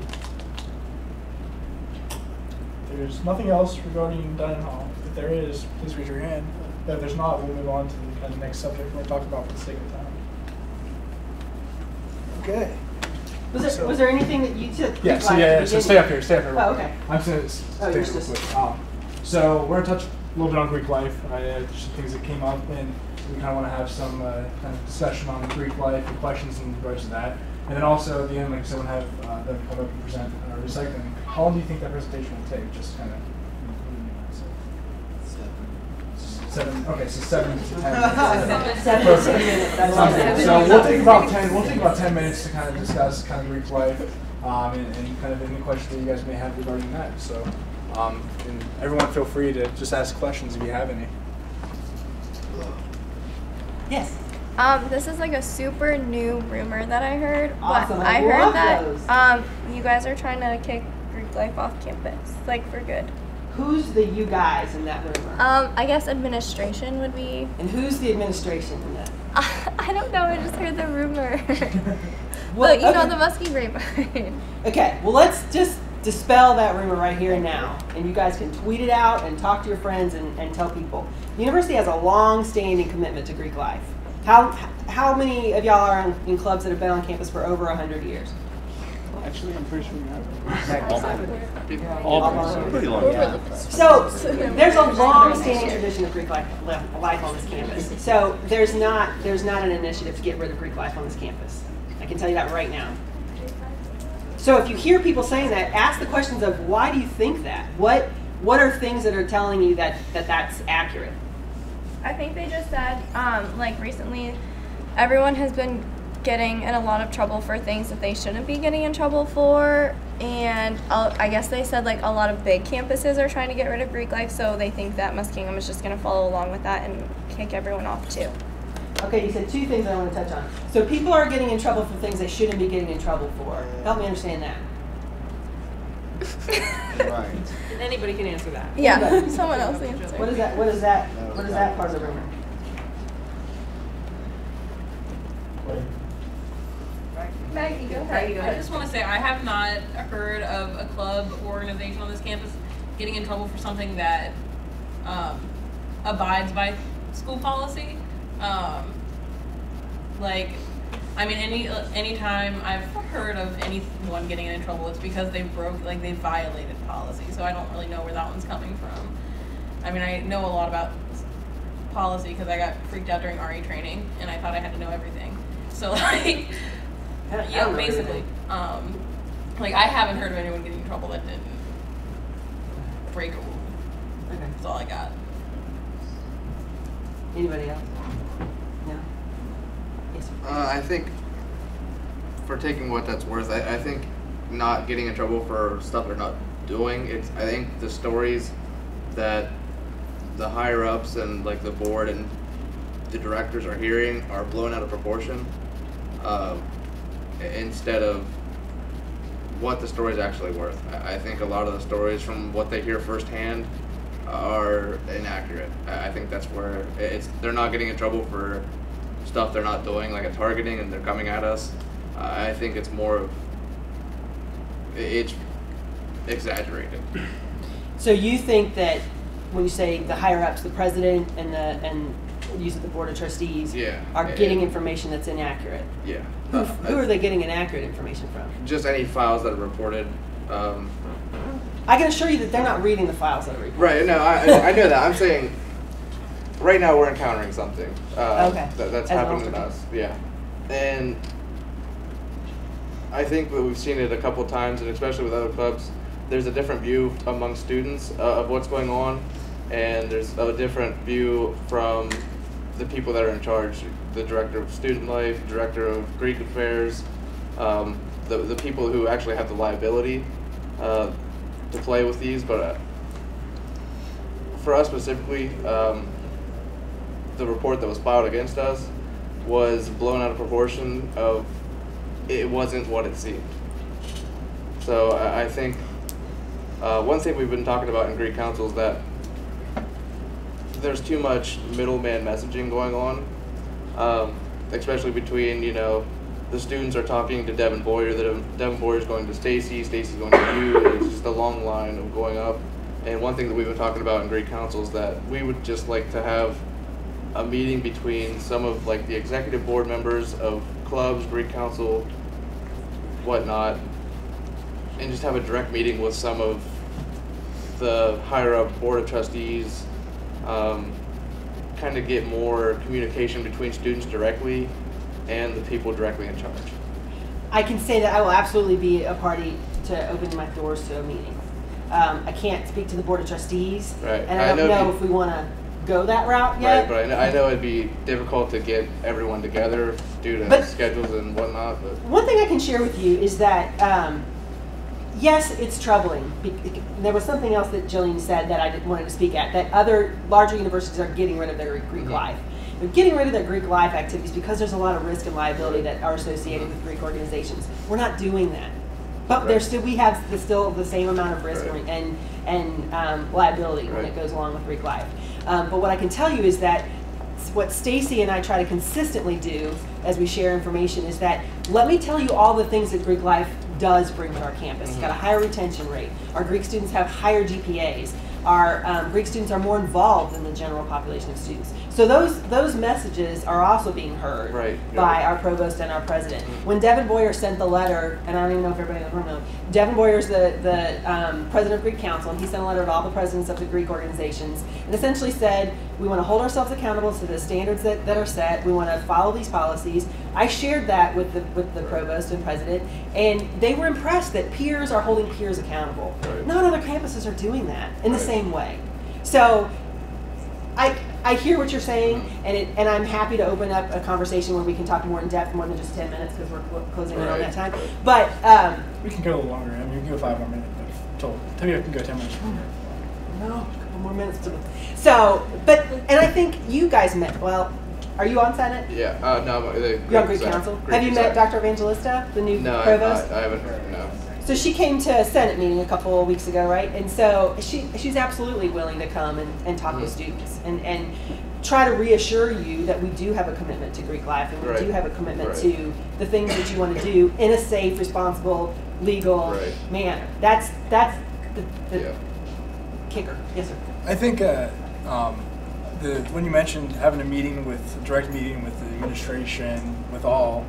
If there's nothing else regarding dining hall. If there is, please raise your hand. If there's not, we'll move on to the kind of next subject we're going to talk about for the sake of time. Okay. Was there anything that you took? Yeah, so stay up here, real Oh, quick. okay. I'm just going to stay real quick. So we're going to touch a little bit on Greek life, just things that came up, and we kind of want to have some kind of discussion on Greek life and questions in regards to that. And then also at the end, like I said, we'll have them come up and present recycling. How long do you think that presentation will take? Just kind of. Okay, so 7 to 10 minutes. 7 to 10 minutes. So we'll take about 10 minutes to kind of discuss kind of Greek life and kind of any questions that you guys may have regarding that. So and everyone feel free to just ask questions if you have any. Yes. This is like a super new rumor that I heard. Awesome. But I love heard that those. you guys are trying to kick Greek life off campus, like for good. Who's the you guys in that rumor? I guess administration would be. And who's the administration in that? I don't know. I just heard the rumor. Well, but you know the musky grapevine. Okay. Well, let's just dispel that rumor right here and now, and you guys can tweet it out and talk to your friends and tell people. The university has a long-standing commitment to Greek life. How many of y'all are in clubs that have been on campus for over 100 years? Actually, I'm pretty sure we have. Pretty long. Yeah. So there's a long-standing tradition of Greek life on this campus. So there's not an initiative to get rid of Greek life on this campus. I can tell you that right now. So if you hear people saying that, ask the questions of why do you think that? What are things that are telling you that that's accurate? I think they just said, like recently, everyone has been getting in a lot of trouble for things that they shouldn't be getting in trouble for, and I guess they said like a lot of big campuses are trying to get rid of Greek life, so they think that Muskingum is just going to follow along with that and kick everyone off too. Okay, you said 2 things I want to touch on. So people are getting in trouble for things they shouldn't be getting in trouble for. Help me understand that. Right. Anybody can answer that. Yeah, Anybody? someone else answer. What is that? What is that part of the rumor? Maggie, go ahead. I just want to say I have not heard of a club or organization on this campus getting in trouble for something that abides by school policy. Anytime I've heard of anyone getting in trouble, it's because they violated policy. So I don't really know where that one's coming from. I mean, I know a lot about policy because I got freaked out during RE training, and I thought I had to know everything. So yeah, basically, I haven't heard of anyone getting in trouble that didn't break a rule. Okay. That's all I got. Anybody else? No? Yes. I think, for taking what that's worth, I think not getting in trouble for stuff they're not doing. I think the stories that the higher ups and like the board and the directors are hearing are blown out of proportion, instead of what the story is actually worth. I think a lot of the stories from what they hear firsthand are inaccurate. I think that's where they're not getting in trouble for stuff they're not doing, like a targeting, and they're coming at us. I think it's more of, it's exaggerated. So you think that when you say the higher ups, the president and use of the board of trustees are getting information that's inaccurate? Yeah. Who are they getting inaccurate information from? Just any files that are reported. I can assure you that they're not reading the files that are reported. Right, no, I know that. I'm saying right now we're encountering something Okay. that's As happening an to us. Yeah. And I think that we've seen it a couple times, and especially with other clubs, there's a different view among students of what's going on, and there's a different view from the people that are in charge, the director of student life, director of Greek affairs, the people who actually have the liability to play with these. But for us specifically, the report that was filed against us was blown out of proportion. It wasn't what it seemed. So I think one thing we've been talking about in Greek Council is that there's too much middleman messaging going on, especially between the students are talking to Devin Boyer, Devin Boyer's going to Stacy, Stacy's going to you. It's just a long line of going up. And one thing that we've been talking about in Greek Council is that we would just like to have a meeting between some of like the executive board members of clubs, Greek Council, whatnot, and just have a direct meeting with some of the higher up board of trustees, kind of get more communication between students directly and the people directly in charge. I can say that I will absolutely be a party to opening my doors to a meeting. I can't speak to the board of trustees, right. And I don't know if we want to go that route yet. Right, but I know it'd be difficult to get everyone together due to schedules and whatnot. But one thing I can share with you is that, yes, it's troubling. There was something else that Jillian said that I wanted to speak at, that other larger universities are getting rid of their Greek life. They're getting rid of their Greek life activities because there's a lot of risk and liability that are associated with Greek organizations. We're not doing that. But there's still, we have still the same amount of risk and liability when it goes along with Greek life. But what I can tell you is that what Stacy and I try to consistently do as we share information is that, let me tell you all the things that Greek life does bring to our campus. It's got a higher retention rate. Our Greek students have higher GPAs. Our Greek students are more involved in the general population of students. So those messages are also being heard by our provost and our president. When Devin Boyer sent the letter, and I don't even know if everybody in the room knows, Devin Boyer is the president of Greek Council, and he sent a letter to all the presidents of the Greek organizations and essentially said, we want to hold ourselves accountable to the standards that are set. We want to follow these policies. I shared that with the provost and president, and they were impressed that peers are holding peers accountable. Not other campuses are doing that in the same way. So I hear what you're saying, and I'm happy to open up a conversation where we can talk more in depth, more than just 10 minutes, because we're closing in on that time. But we can go a little longer. I mean, we can go 5 more minutes. Tell me I can go 10 minutes. No, a couple more minutes to. So, and I think you guys met. Well, are you on Senate? Yeah. No, you're on Greek Council. Have you met Dr. Evangelista, the new provost? No, I haven't. No. So she came to a Senate meeting a couple of weeks ago, right? And so she's absolutely willing to come and talk with students and try to reassure you that we do have a commitment to Greek life, and we do have a commitment to the things that you want to do in a safe, responsible, legal manner. That's the kicker. Yes, sir. I think when you mentioned having a direct meeting with the administration, with all,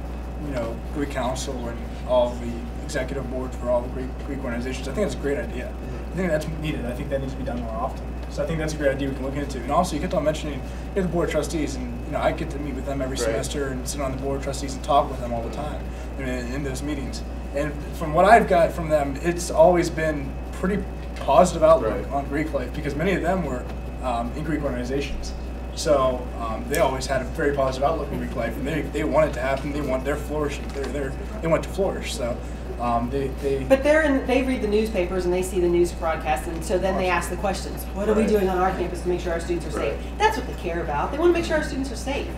Greek Council and all the executive boards for all the Greek organizations, I think that's a great idea. I think that's needed. I think that needs to be done more often. So I think that's a great idea we can look into. And also, you kept on mentioning the board of trustees, and I get to meet with them every semester and sit on the board of trustees and talk with them all the time in those meetings. And from what I've got from them, it's always been pretty positive outlook on Greek life, because many of them were in Greek organizations. So they always had a very positive outlook on Greek life, and they want it to happen. They want their flourishing. They want to flourish. So but they read the newspapers and they see the news broadcasts, and so then they ask the questions. What are we doing on our campus to make sure our students are safe? That's what they care about. They want to make sure our students are safe.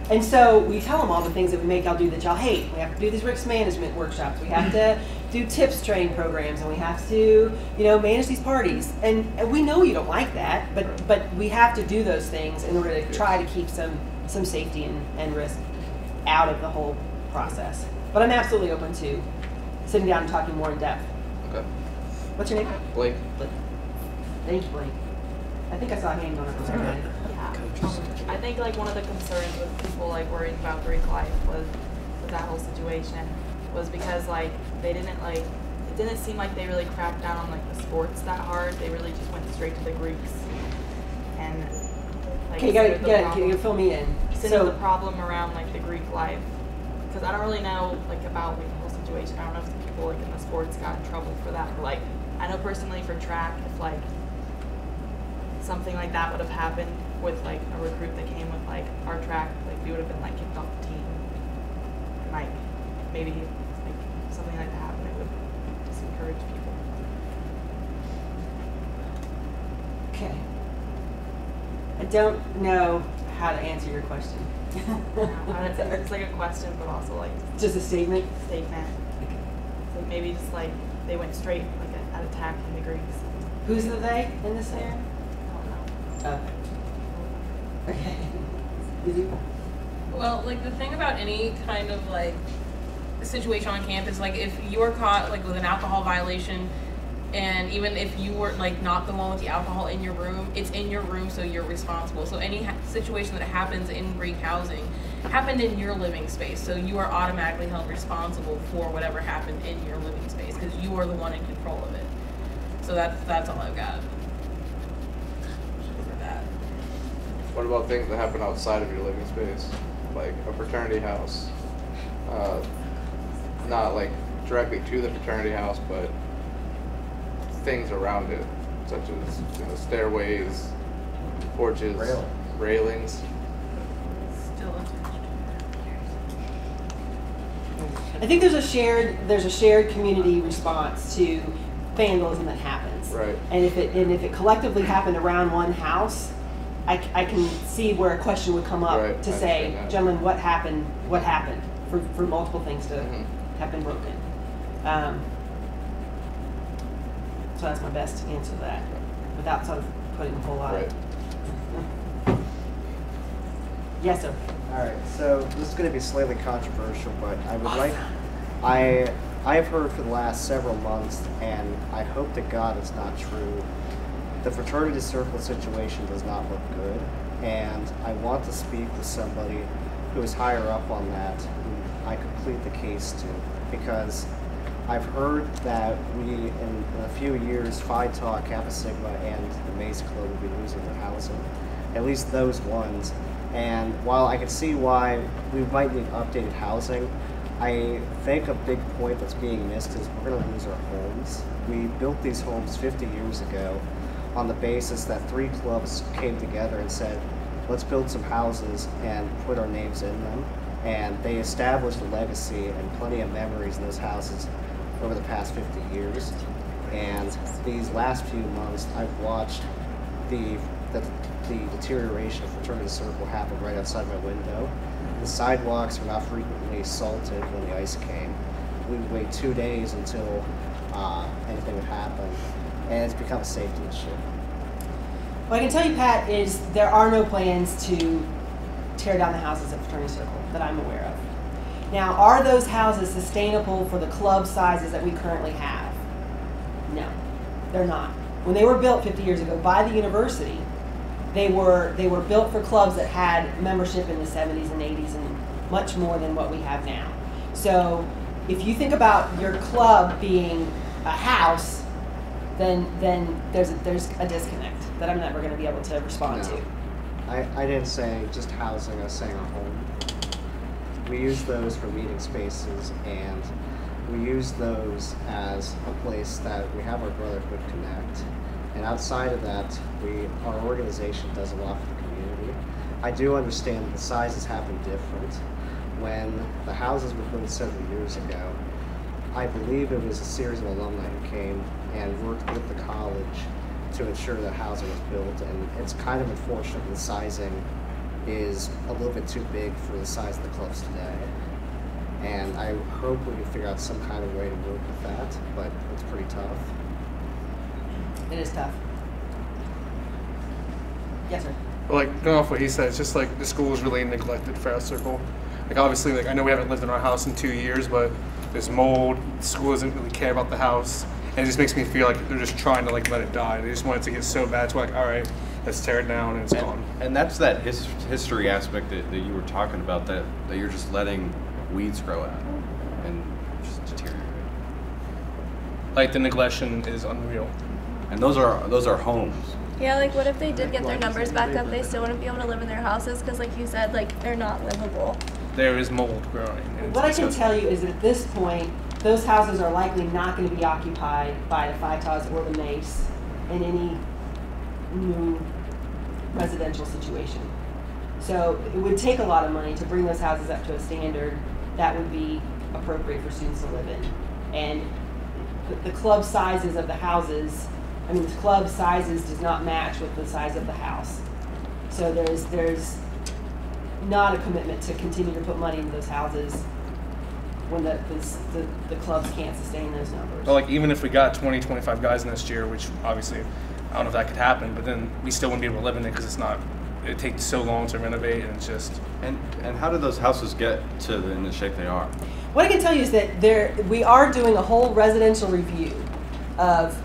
And so we tell them all the things that we make y'all do that y'all hate. We have to do these risk management workshops. We have to do tips training programs, and we have to, manage these parties. And we know you don't like that, but we have to do those things in order to try to keep some safety and risk out of the whole process. But I'm absolutely open to sitting down and talking more in depth. Okay. What's your name? Blake. Thank you, Blake. I think I saw a hand going up there. I think one of the concerns with people worrying about Greek life with that whole situation was because they didn't it didn't seem like they really cracked down on the sports that hard. They really just went straight to the Greeks and okay, you gotta fill me in. So the problem around the Greek life, because I don't really know about the whole situation. I don't know if the people in the sports got in trouble for that. Or, I know personally for track, if something like that would have happened with a recruit that came with our track, we would have been kicked off the team. And maybe something like that happened, it would just encourage people. Okay. I don't know how to answer your question. It's a question, but also just a statement. Statement. Okay. So maybe just they went straight at attacking the Greeks. Who's the they in this area? I don't know. Okay. Did you? Well, like the thing about any kind of like situation on campus, like if you are caught like with an alcohol violation, and even if you were like not the one with the alcohol in your room, it's in your room, so you're responsible. So any situation that happens in Greek housing happened in your living space, so you are automatically held responsible for whatever happened in your living space because you are the one in control of it. So that's all I've got for that. What about things that happen outside of your living space, like a fraternity house? Not like directly to the fraternity house, but things around it, such as stairways, porches, railings. I think there's a shared community response to vandalism that happens. Right. And if it collectively happened around one house, I can see where a question would come up to say, gentlemen, what happened for multiple things to have been broken. So that's my best answer to that, without sort of putting a whole lot of. Yes, sir. All right, so this is going to be slightly controversial, but I would like, I have heard for the last several months, and I hope to God it's not true, the fraternity circle situation does not look good, and I want to speak with somebody who is higher up on that, who I could plead the case to, because I've heard that we, in a few years, Phi Tau, Kappa Sigma, and the Mace Club will be losing their housing, at least those ones. And while I can see why we might need updated housing, I think a big point that's being missed is we're going to lose our homes. We built these homes 50 years ago on the basis that 3 clubs came together and said, let's build some houses and put our names in them. And they established a legacy and plenty of memories in those houses over the past 50 years. And these last few months, I've watched the deterioration of fraternity circle happen right outside my window. The sidewalks were now frequently salted when the ice came. We would wait 2 days until anything would happen, and it's become a safety issue. What I can tell you, Pat, is there are no plans to tear down the houses at Fraternity Circle that I'm aware of. Now, are those houses sustainable for the club sizes that we currently have? No, they're not. When they were built 50 years ago by the university, they were built for clubs that had membership in the 70s and 80s and much more than what we have now. So if you think about your club being a house, then there's a disconnect that I'm never going to be able to respond to. I didn't say just housing, I was saying a home. We use those for meeting spaces, and we use those as a place that we have our Brotherhood Connect. And outside of that, our organization does a lot for the community. I do understand that the sizes have been different. When the houses were built several years ago, I believe it was a series of alumni who came and worked with the college to ensure that housing was built, and it's kind of unfortunate that the sizing is a little bit too big for the size of the clubs today. And I hope we can figure out some kind of way to work with that, but it's pretty tough. It is tough. Yes, sir. Like, going off what he said, it's just like the school is really neglected for our circle. Like, obviously, like, I know we haven't lived in our house in 2 years, but there's mold, the school doesn't really care about the house, and it just makes me feel like they're just trying to, like, let it die. They just want it to get so bad, it's like, all right, let's tear it down, and it's gone. And that's that history aspect that you were talking about, that you're just letting weeds grow out and just deteriorate. Like, the neglection is unreal. And those are homes. Yeah, like what if they did get their numbers back up, they still wouldn't be able to live in their houses because like you said, like they're not livable. There is mold growing. What I can tell you is that at this point, those houses are likely not going to be occupied by the Phi Taus or the Mace in any new residential situation. So it would take a lot of money to bring those houses up to a standard that would be appropriate for students to live in. And the club sizes of the houses, I mean, the club sizes does not match with the size of the house. So there's not a commitment to continue to put money into those houses when the clubs can't sustain those numbers. But like, even if we got 20, 25 guys next year, which obviously I don't know if that could happen, but then we still wouldn't be able to live in it because it's it takes so long to renovate, and it's just. And how did those houses get in the shape they are? What I can tell you is that we are doing a whole residential review of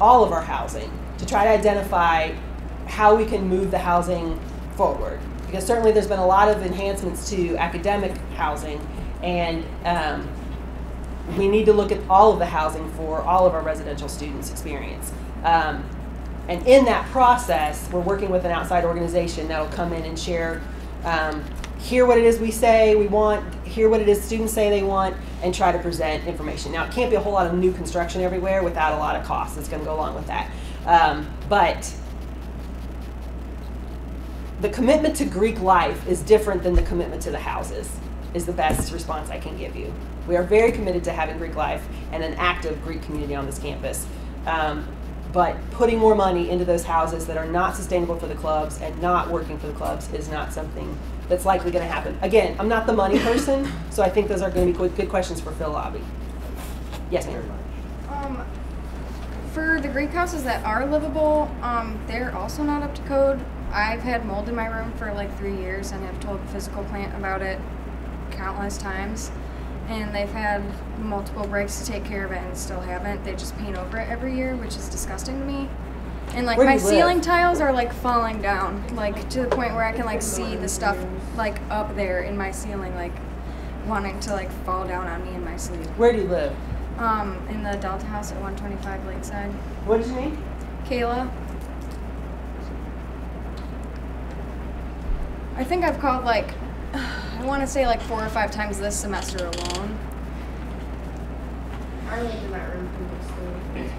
all of our housing to try to identify how we can move the housing forward. Because certainly there's been a lot of enhancements to academic housing, and we need to look at all of the housing for all of our residential students' experience. And in that process, we're working with an outside organization that will come in and share, hear what it is we say we want, hear what it is students say they want, and try to present information. Now, it can't be a whole lot of new construction everywhere without a lot of costs that's going to go along with that. But the commitment to Greek life is different than the commitment to the houses, is the best response I can give you. We are very committed to having Greek life and an active Greek community on this campus. But putting more money into those houses that are not sustainable for the clubs and not working for the clubs is not something that's likely going to happen. Again, I'm not the money person, so I think those are going to be good questions for Phil Lobby. Yes, ma'am. For the Greek houses that are livable, they're also not up to code. I've had mold in my room for like 3 years and have told the physical plant about it countless times. And they've had multiple breaks to take care of it and still haven't. They just paint over it every year, which is disgusting to me. And like my ceiling tiles are like falling down, like to the point where I can like see the stuff like up there in my ceiling, like wanting to like fall down on me in my sleep. Where do you live? In the Delta House at 125 Lakeside. What is your name? Kayla. I think I've called like, I want to say like 4 or 5 times this semester alone. I lived in that room previously.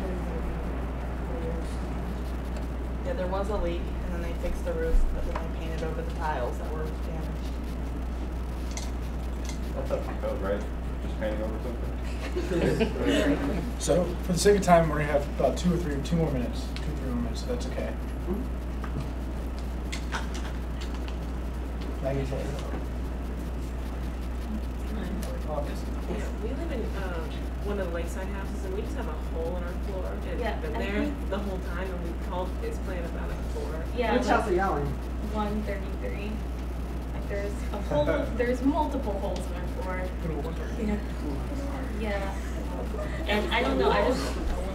Yeah, there was a leak, and then they fixed the roof, but then they painted over the tiles that were damaged. That's up to code, right? Just painting over something? So, for the sake of time, we're going to have about 2 or 3 more minutes. 2 or 3 more minutes, so that's okay. Maggie, We live in one of the lakeside houses, and we just have a hole in our floor. And Yeah, been there the whole time, and we've called his plan about a floor. Yeah. Which house are y'all in? 133. Like there's a hole. There's multiple holes in our floor. Yeah. Yeah. And I don't know.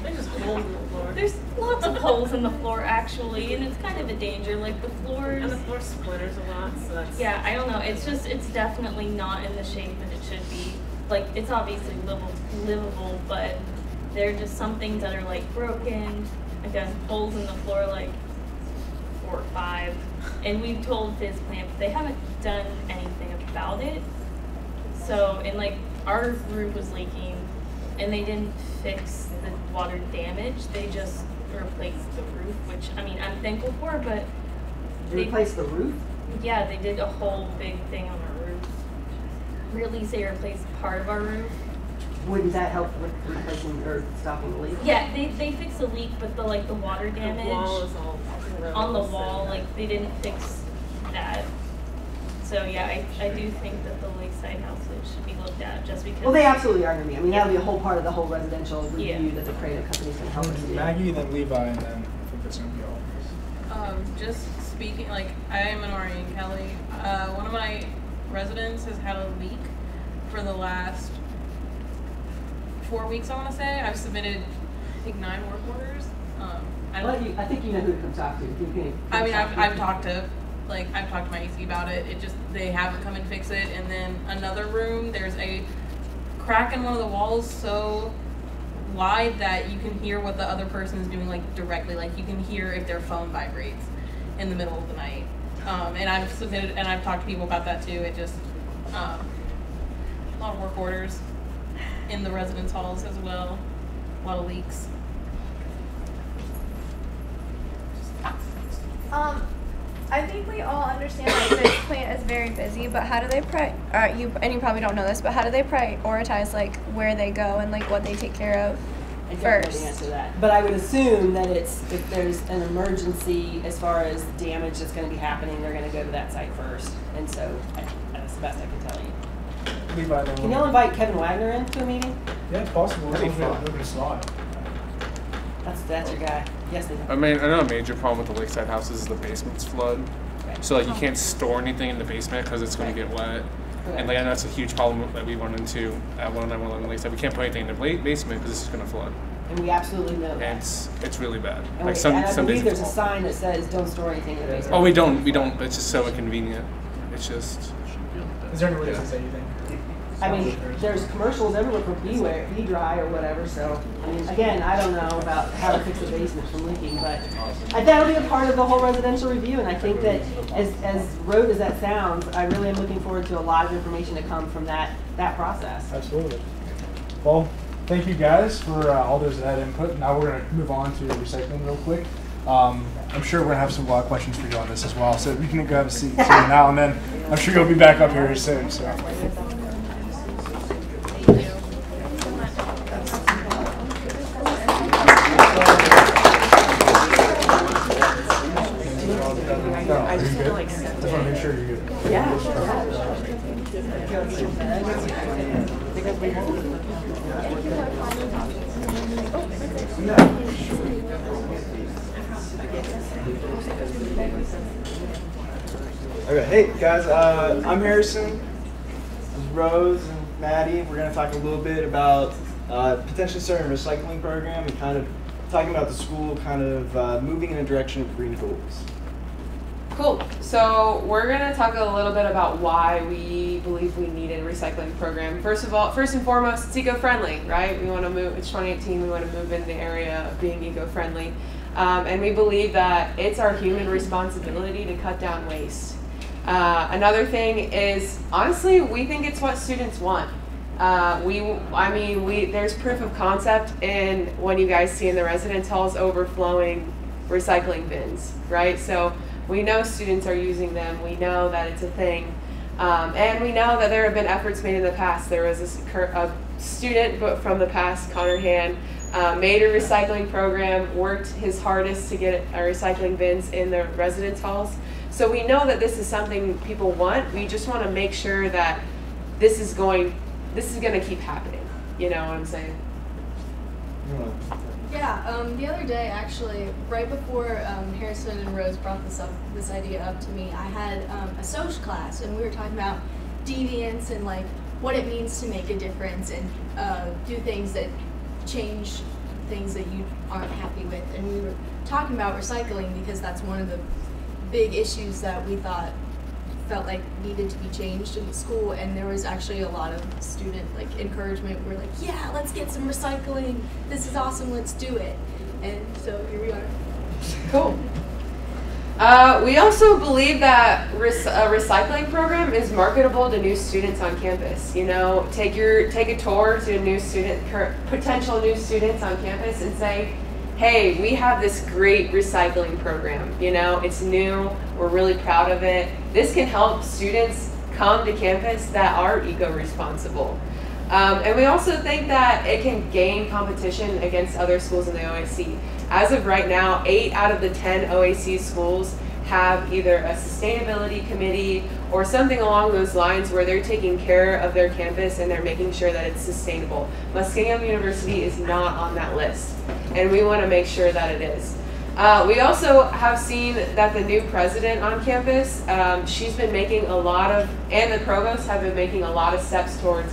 There's just holes in the floor. There's lots of holes in the floor actually, and it's kind of a danger. Like the floors. And the floor splinters a lot, so that's. Yeah, I don't know. It's definitely not in the shape that it should be. Like it's obviously livable, but there are just some things that are like broken. Again, holes in the floor like 4 or 5, and we've told Fizz Plant, but they haven't done anything about it. So, and like our roof was leaking, and they didn't fix the water damage. They just replaced the roof, which I mean I'm thankful for, but They replaced the roof? Yeah, they did a whole big thing on our roof. Or at least they replaced part of our roof. Wouldn't that help with replacing or stopping the leak? Yeah, they fixed the leak, but the water damage The wall is all on the wall, like they didn't fix that. So yeah, I do think that the lakeside houses should be looked at just because. Well, they absolutely are going to be. I mean, that'll be a whole part of the whole residential review that the creative company's going to help us do. Maggie, then Levi, and then I think that's going to be all. Just speaking, like I am an RA in Kelly. One of my residents has had a leak for the last 4 weeks, I want to say. I've submitted, I think, 9 work orders. I think you know who to come talk to. I mean, I've talked to my AC about it. It just, they haven't come and fix it. And then another room, there's a crack in one of the walls so wide that you can hear what the other person is doing, like directly. Like you can hear if their phone vibrates in the middle of the night. And I've submitted, and I've talked to people about that too. It just, a lot of work orders in the residence halls as well. A lot of leaks. I think we all understand that this plant is very busy, but how do they you probably don't know this, but how do they prioritize like where they go and like what they take care of I don't know the first? answer to that. But I would assume that if there's an emergency as far as damage that's going to be happening, they're going to go to that site first. And so that's the best I can tell you. Levi, then Can y'all invite Kevin Wagner in to a meeting? Yeah, it's possible. Nobody saw it. That's your guy. Yes, Levi. I mean, I know a major problem with the lakeside houses is the basements flood. Okay. So like you can't store anything in the basement because it's going to get wet. Okay. And like I know that's a huge problem that we run into at 109 Lakeside. We can't put anything in the basement because it's just going to flood. And we absolutely know that. And it's really bad. And, Like and I some believe days there's a sign that says don't store anything in the basement. Oh, we don't. But it's just so inconvenient. It's just. Is there any way to say anything? I mean, there's commercials everywhere for Be Dry or whatever, so, I mean, again, I don't know about how to fix the basement from leaking, but that'll be a part of the whole residential review, and I think that as rote as that sounds, I really am looking forward to a lot of information to come from that process. Absolutely. Well, thank you guys for all those that input. Now we're going to move on to recycling real quick. I'm sure we're going to have some questions for you on this as well, so we can go have a seat now, and then I'm sure you'll be back up here soon. So. I just want to like set just want to make sure you're good. Yeah. Okay, hey guys, I'm Harrison. This is Rose and Maddie. We're going to talk a little bit about potentially starting a recycling program and kind of talking about the school kind of moving in a direction of green goals. Cool. So we're going to talk a little bit about why we believe we need a recycling program. First and foremost, it's eco-friendly, right? We want to move, it's 2018, we want to move in the area of being eco-friendly. And we believe that it's our human responsibility to cut down waste. Another thing is, honestly, we think it's what students want. There's proof of concept in when you guys see in the residence halls overflowing recycling bins, right? So we know students are using them. We know that it's a thing. And we know that there have been efforts made in the past. There was a student from the past, Connor Han, made a recycling program, worked his hardest to get recycling bins in the residence halls. So we know that this is something people want. We just want to make sure that this is going to keep happening. You know what I'm saying? Yeah, the other day, actually, right before Harrison and Rose brought this idea up to me, I had a social class, and we were talking about deviance and like what it means to make a difference and do things that change things that you aren't happy with. And we were talking about recycling because that's one of the big issues that we felt like needed to be changed in the school, and there was actually a lot of student encouragement. We're like, yeah, let's get some recycling, this is awesome, let's do it. And so here we are. Cool. We also believe that a recycling program is marketable to new students on campus. You know, take a tour to potential new students on campus and say, hey, we have this great recycling program. You know, it's new, we're really proud of it. This can help students come to campus that are eco-responsible. And we also think that it can gain competition against other schools in the OAC. As of right now, 8 out of the 10 OAC schools have either a sustainability committee or something along those lines where they're taking care of their campus and they're making sure that it's sustainable. Muskingum University is not on that list, and we want to make sure that it is. We also have seen that the new president on campus, she's been making and the provost have been making a lot of steps towards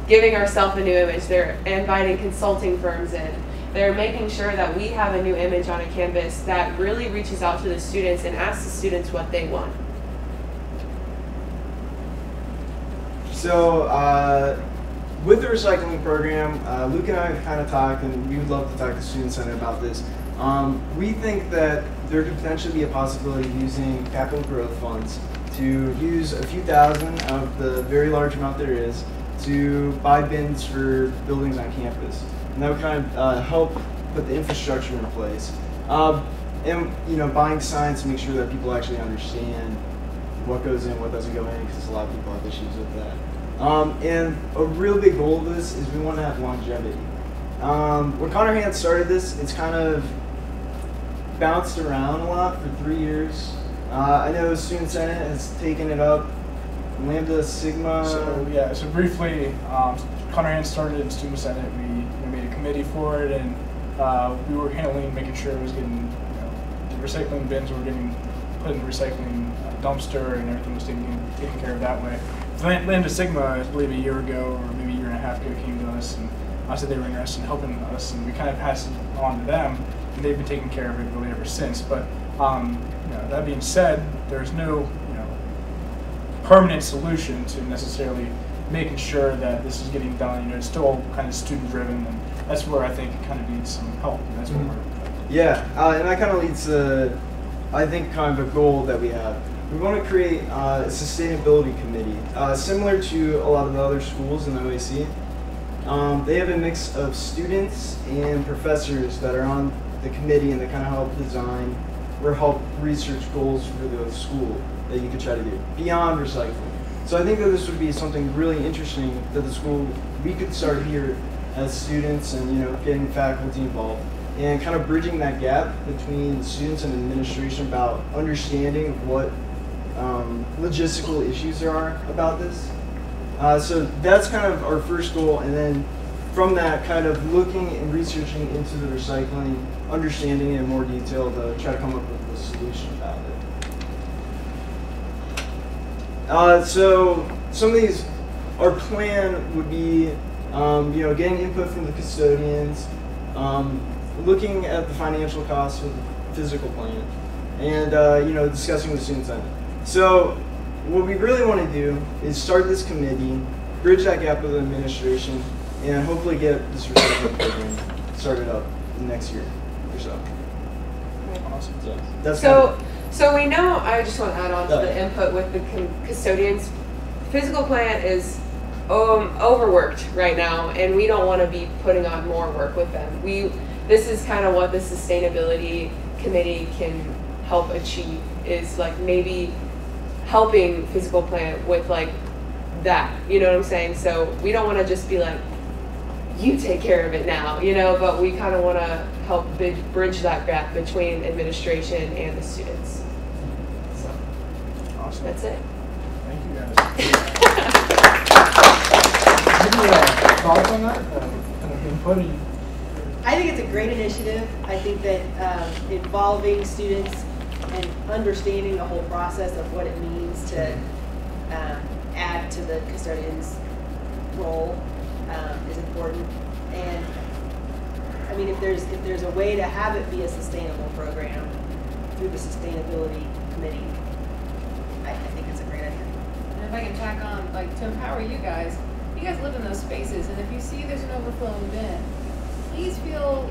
giving ourselves a new image. They're inviting consulting firms in. They're making sure that we have a new image on a campus that really reaches out to the students and asks the students what they want. So with the recycling program, Luke and I have kind of talked, and we would love to talk to the Student Senate about this. We think that there could potentially be a possibility of using capital growth funds to use a few thousand of the very large amount there is to buy bins for buildings on campus. And that would kind of help put the infrastructure in place. And buying signs to make sure that people actually understand what goes in, what doesn't go in, because a lot of people have issues with that. And a real big goal of this is we want to have longevity. When Connor Han started this, it's kind of bounced around a lot for 3 years. I know the Student Senate has taken it up. Lambda, Sigma. So briefly, Connor Han started in Student Senate. We made a committee for it, and we were making sure it was getting, the recycling bins were getting put in the recycling dumpster and everything was taken care of that way. Lambda Sigma, I believe a year ago or maybe a year and a half ago, came to us and said they were interested in helping us, and we kind of passed it on to them, and they've been taking care of it really ever since. But that being said, there's no permanent solution to necessarily making sure that this is getting done. It's still kind of student driven, and that's where I think it kind of needs some help. And that's what we're. Yeah, and that kind of leads to, I think, kind of a goal that we have. We want to create a sustainability committee, similar to a lot of the other schools in the OAC. They have a mix of students and professors that are on the committee, and they kind of help design or help research goals for the school that you could try to do beyond recycling. So I think that this would be something really interesting that the school, we could start here as students and getting faculty involved and kind of bridging that gap between the students and administration about understanding what logistical issues there are about this. So that's kind of our first goal, and then from that, kind of looking and researching into the recycling, understanding it in more detail to try to come up with a solution about it. So some of these, our plan would be, getting input from the custodians, looking at the financial costs of the physical plan, and discussing with the Student Senate. So what we really want to do is start this committee, bridge that gap with the administration, and hopefully get this recycling program started up next year or so. Awesome. That's So we know, I just want to add on to the input with the custodians. Physical plant is overworked right now, and we don't want to be putting on more work with them. This is kind of what the sustainability committee can help achieve, is like maybe helping physical plant with like that, you know what I'm saying? So we don't want to just be like, you take care of it now, but we kind of want to help bridge that gap between administration and the students. So awesome. That's it. Thank you guys. Any thoughts on that? Kind of input? I think it's a great initiative. I think that involving students and understanding the whole process of what it means to add to the custodian's role is important. And I mean, if there's a way to have it be a sustainable program through the sustainability committee, I think it's a great idea. And if I can tack on, like, to empower you guys live in those spaces, and if you see there's an overflowing bin, please feel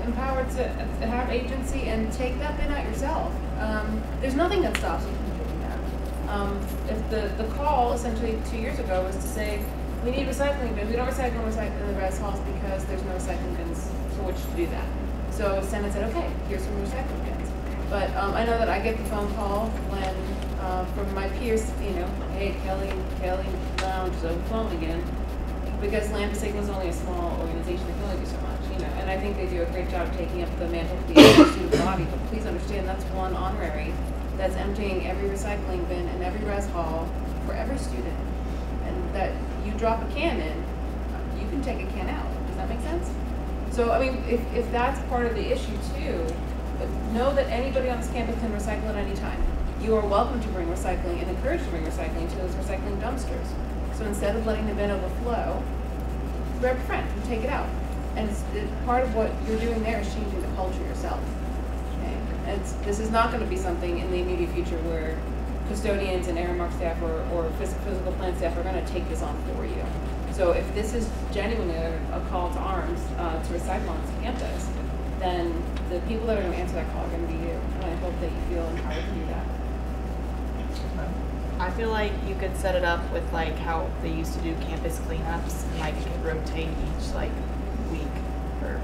empowered to have agency and take that bin out yourself. There's nothing that stops you from doing that. If the call essentially 2 years ago was to say, we need recycling bins. We don't recycle in the res halls because there's no recycling bins for which to do that. So Senate said, okay, here's some recycling bins. But I know that I get the phone call when from my peers, hey, Kelly Lounge is overflowing again, because Lambda Sigma is only a small organization. They can only do so much, and I think they do a great job taking up the mantle of the student body. But please understand, that's one honorary that's emptying every recycling bin in every res hall for every student, and that you drop a can in, you can take a can out. Does that make sense? So, I mean, if that's part of the issue too, but know that anybody on this campus can recycle at any time. You are welcome to bring recycling and encouraged to bring recycling to those recycling dumpsters. So instead of letting the bin overflow, grab a friend and take it out. And part of what you're doing there is changing the culture yourself. Okay? And this is not going to be something in the immediate future where custodians and Aramark staff or physical plant staff are going to take this on for you. So if this is genuinely a call to arms to recycle on this campus, then the people that are going to answer that call are going to be you. And I hope that you feel empowered to do that. I feel like you could set it up with like how they used to do campus cleanups, and like it could rotate each like week or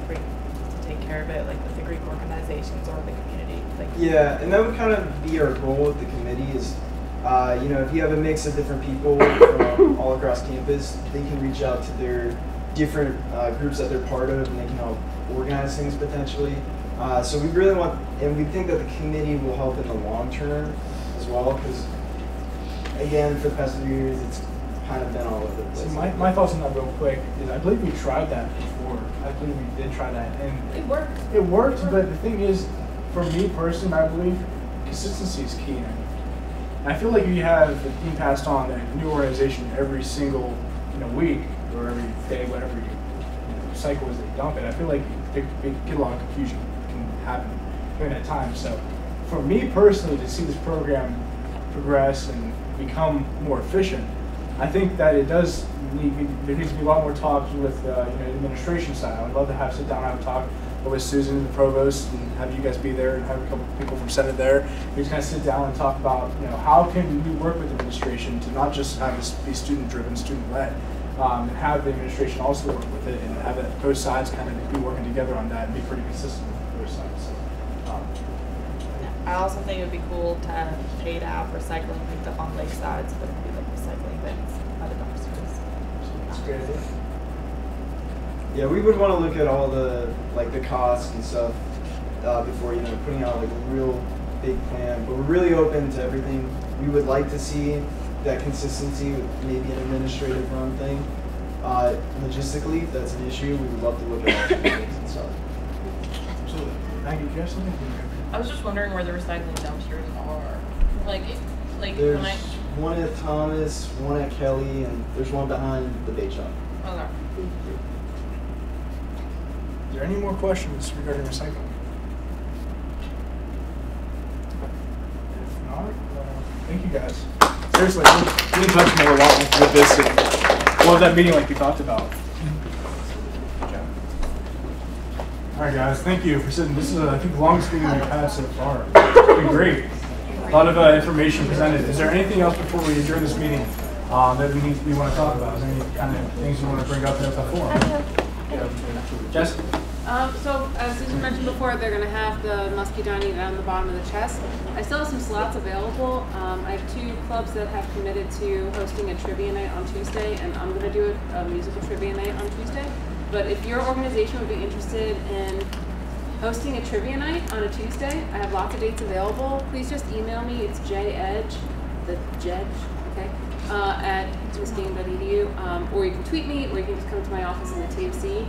Greek to take care of it, like with the Greek organizations or the community. Like, yeah, and that would kind of be our goal with the committee is, if you have a mix of different people from all across campus, they can reach out to their different groups that they're part of, and they can help organize things potentially. So we really want, and we think that the committee will help in the long term as well, because again, for the past 3 years, it's kind of been all over the place. So my thoughts on that real quick is I believe we tried that before. I believe we did try that, and it worked. It worked, but the thing is, for me personally, I believe consistency is key. And I feel like if you have it being passed on a new organization every single week or every day, whatever cycle is they dump it, I feel like they get a lot of confusion can happen during that time. So for me personally, to see this program progress and become more efficient, I think that it does there needs to be a lot more talks with the administration side. I would love to sit down and have a talk with Susan and the provost and have you guys be there and have a couple people from Senate there. We just kind of sit down and talk about how can we work with the administration to not just have this be student-driven, student-led, and have the administration also work with it and have both sides kind of be working together on that and be pretty consistent with both sides. I also think it would be cool to have paid out recycling picked up on lakesides, but it'd be like recycling bins out of dumpsters. That's a great idea. Yeah, we would want to look at all the costs and stuff before putting out like a real big plan. But we're really open to everything. We would like to see that consistency with maybe an administrative run thing. Logistically, if that's an issue, we would love to look at all the things and stuff. Absolutely. Thank you, Jess. I was just wondering where the recycling dumpsters are. There's when one at Thomas, one at Kelly, and there's one behind the bait shop. Okay. Is there any more questions regarding recycling? If not, thank you guys. Seriously, we'll touch more a lot with this and we'll have that meeting like we talked about. All right, guys, thank you for sitting. This is, I think, the longest meeting we've had so far. It's been great. A lot of information presented. Is there anything else before we adjourn this meeting that we want to talk about? Is there any kind of things you want to bring up in the forum? Jess? So, as Susan mentioned before, they're going to have the musky dining down the bottom of the chest. I still have some slots available. I have 2 clubs that have committed to hosting a trivia night on Tuesday, and I'm going to do a musical trivia night on Tuesday. But if your organization would be interested in hosting a trivia night on a Tuesday, I have lots of dates available. Please just email me. It's jedge, the jedge, okay, at muskingum.edu, or you can tweet me, or you can just come to my office in the TFC.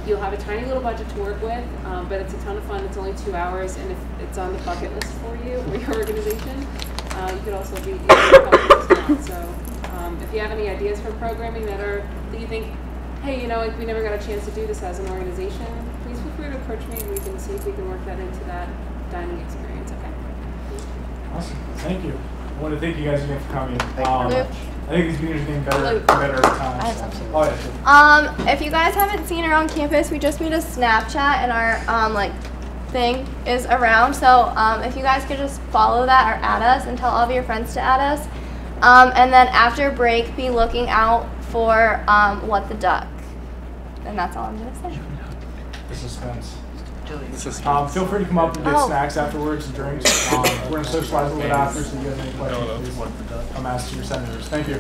You'll have a tiny little budget to work with, but it's a ton of fun. It's only 2 hours, and if it's on the bucket list for you or your organization, you could also be so if you have any ideas for programming that you think, hey, we never got a chance to do this as an organization, please feel free to approach me and we can see if we can work that into that dining experience, okay? Awesome. Thank you. I want to thank you guys again for coming. Thank you very much. I think these meetings are getting better every time. I have something. Oh, yeah, sure. If you guys haven't seen around campus, we just made a Snapchat and our thing is around. So if you guys could just follow that or add us and tell all of your friends to add us. And then after break, be looking out for What the Duck. And that's all I'm going to say. The suspense. Feel free to come up and get snacks afterwards and drinks. We're going to socialize a little bit after, so if you have any questions, please come ask your senators. Thank you.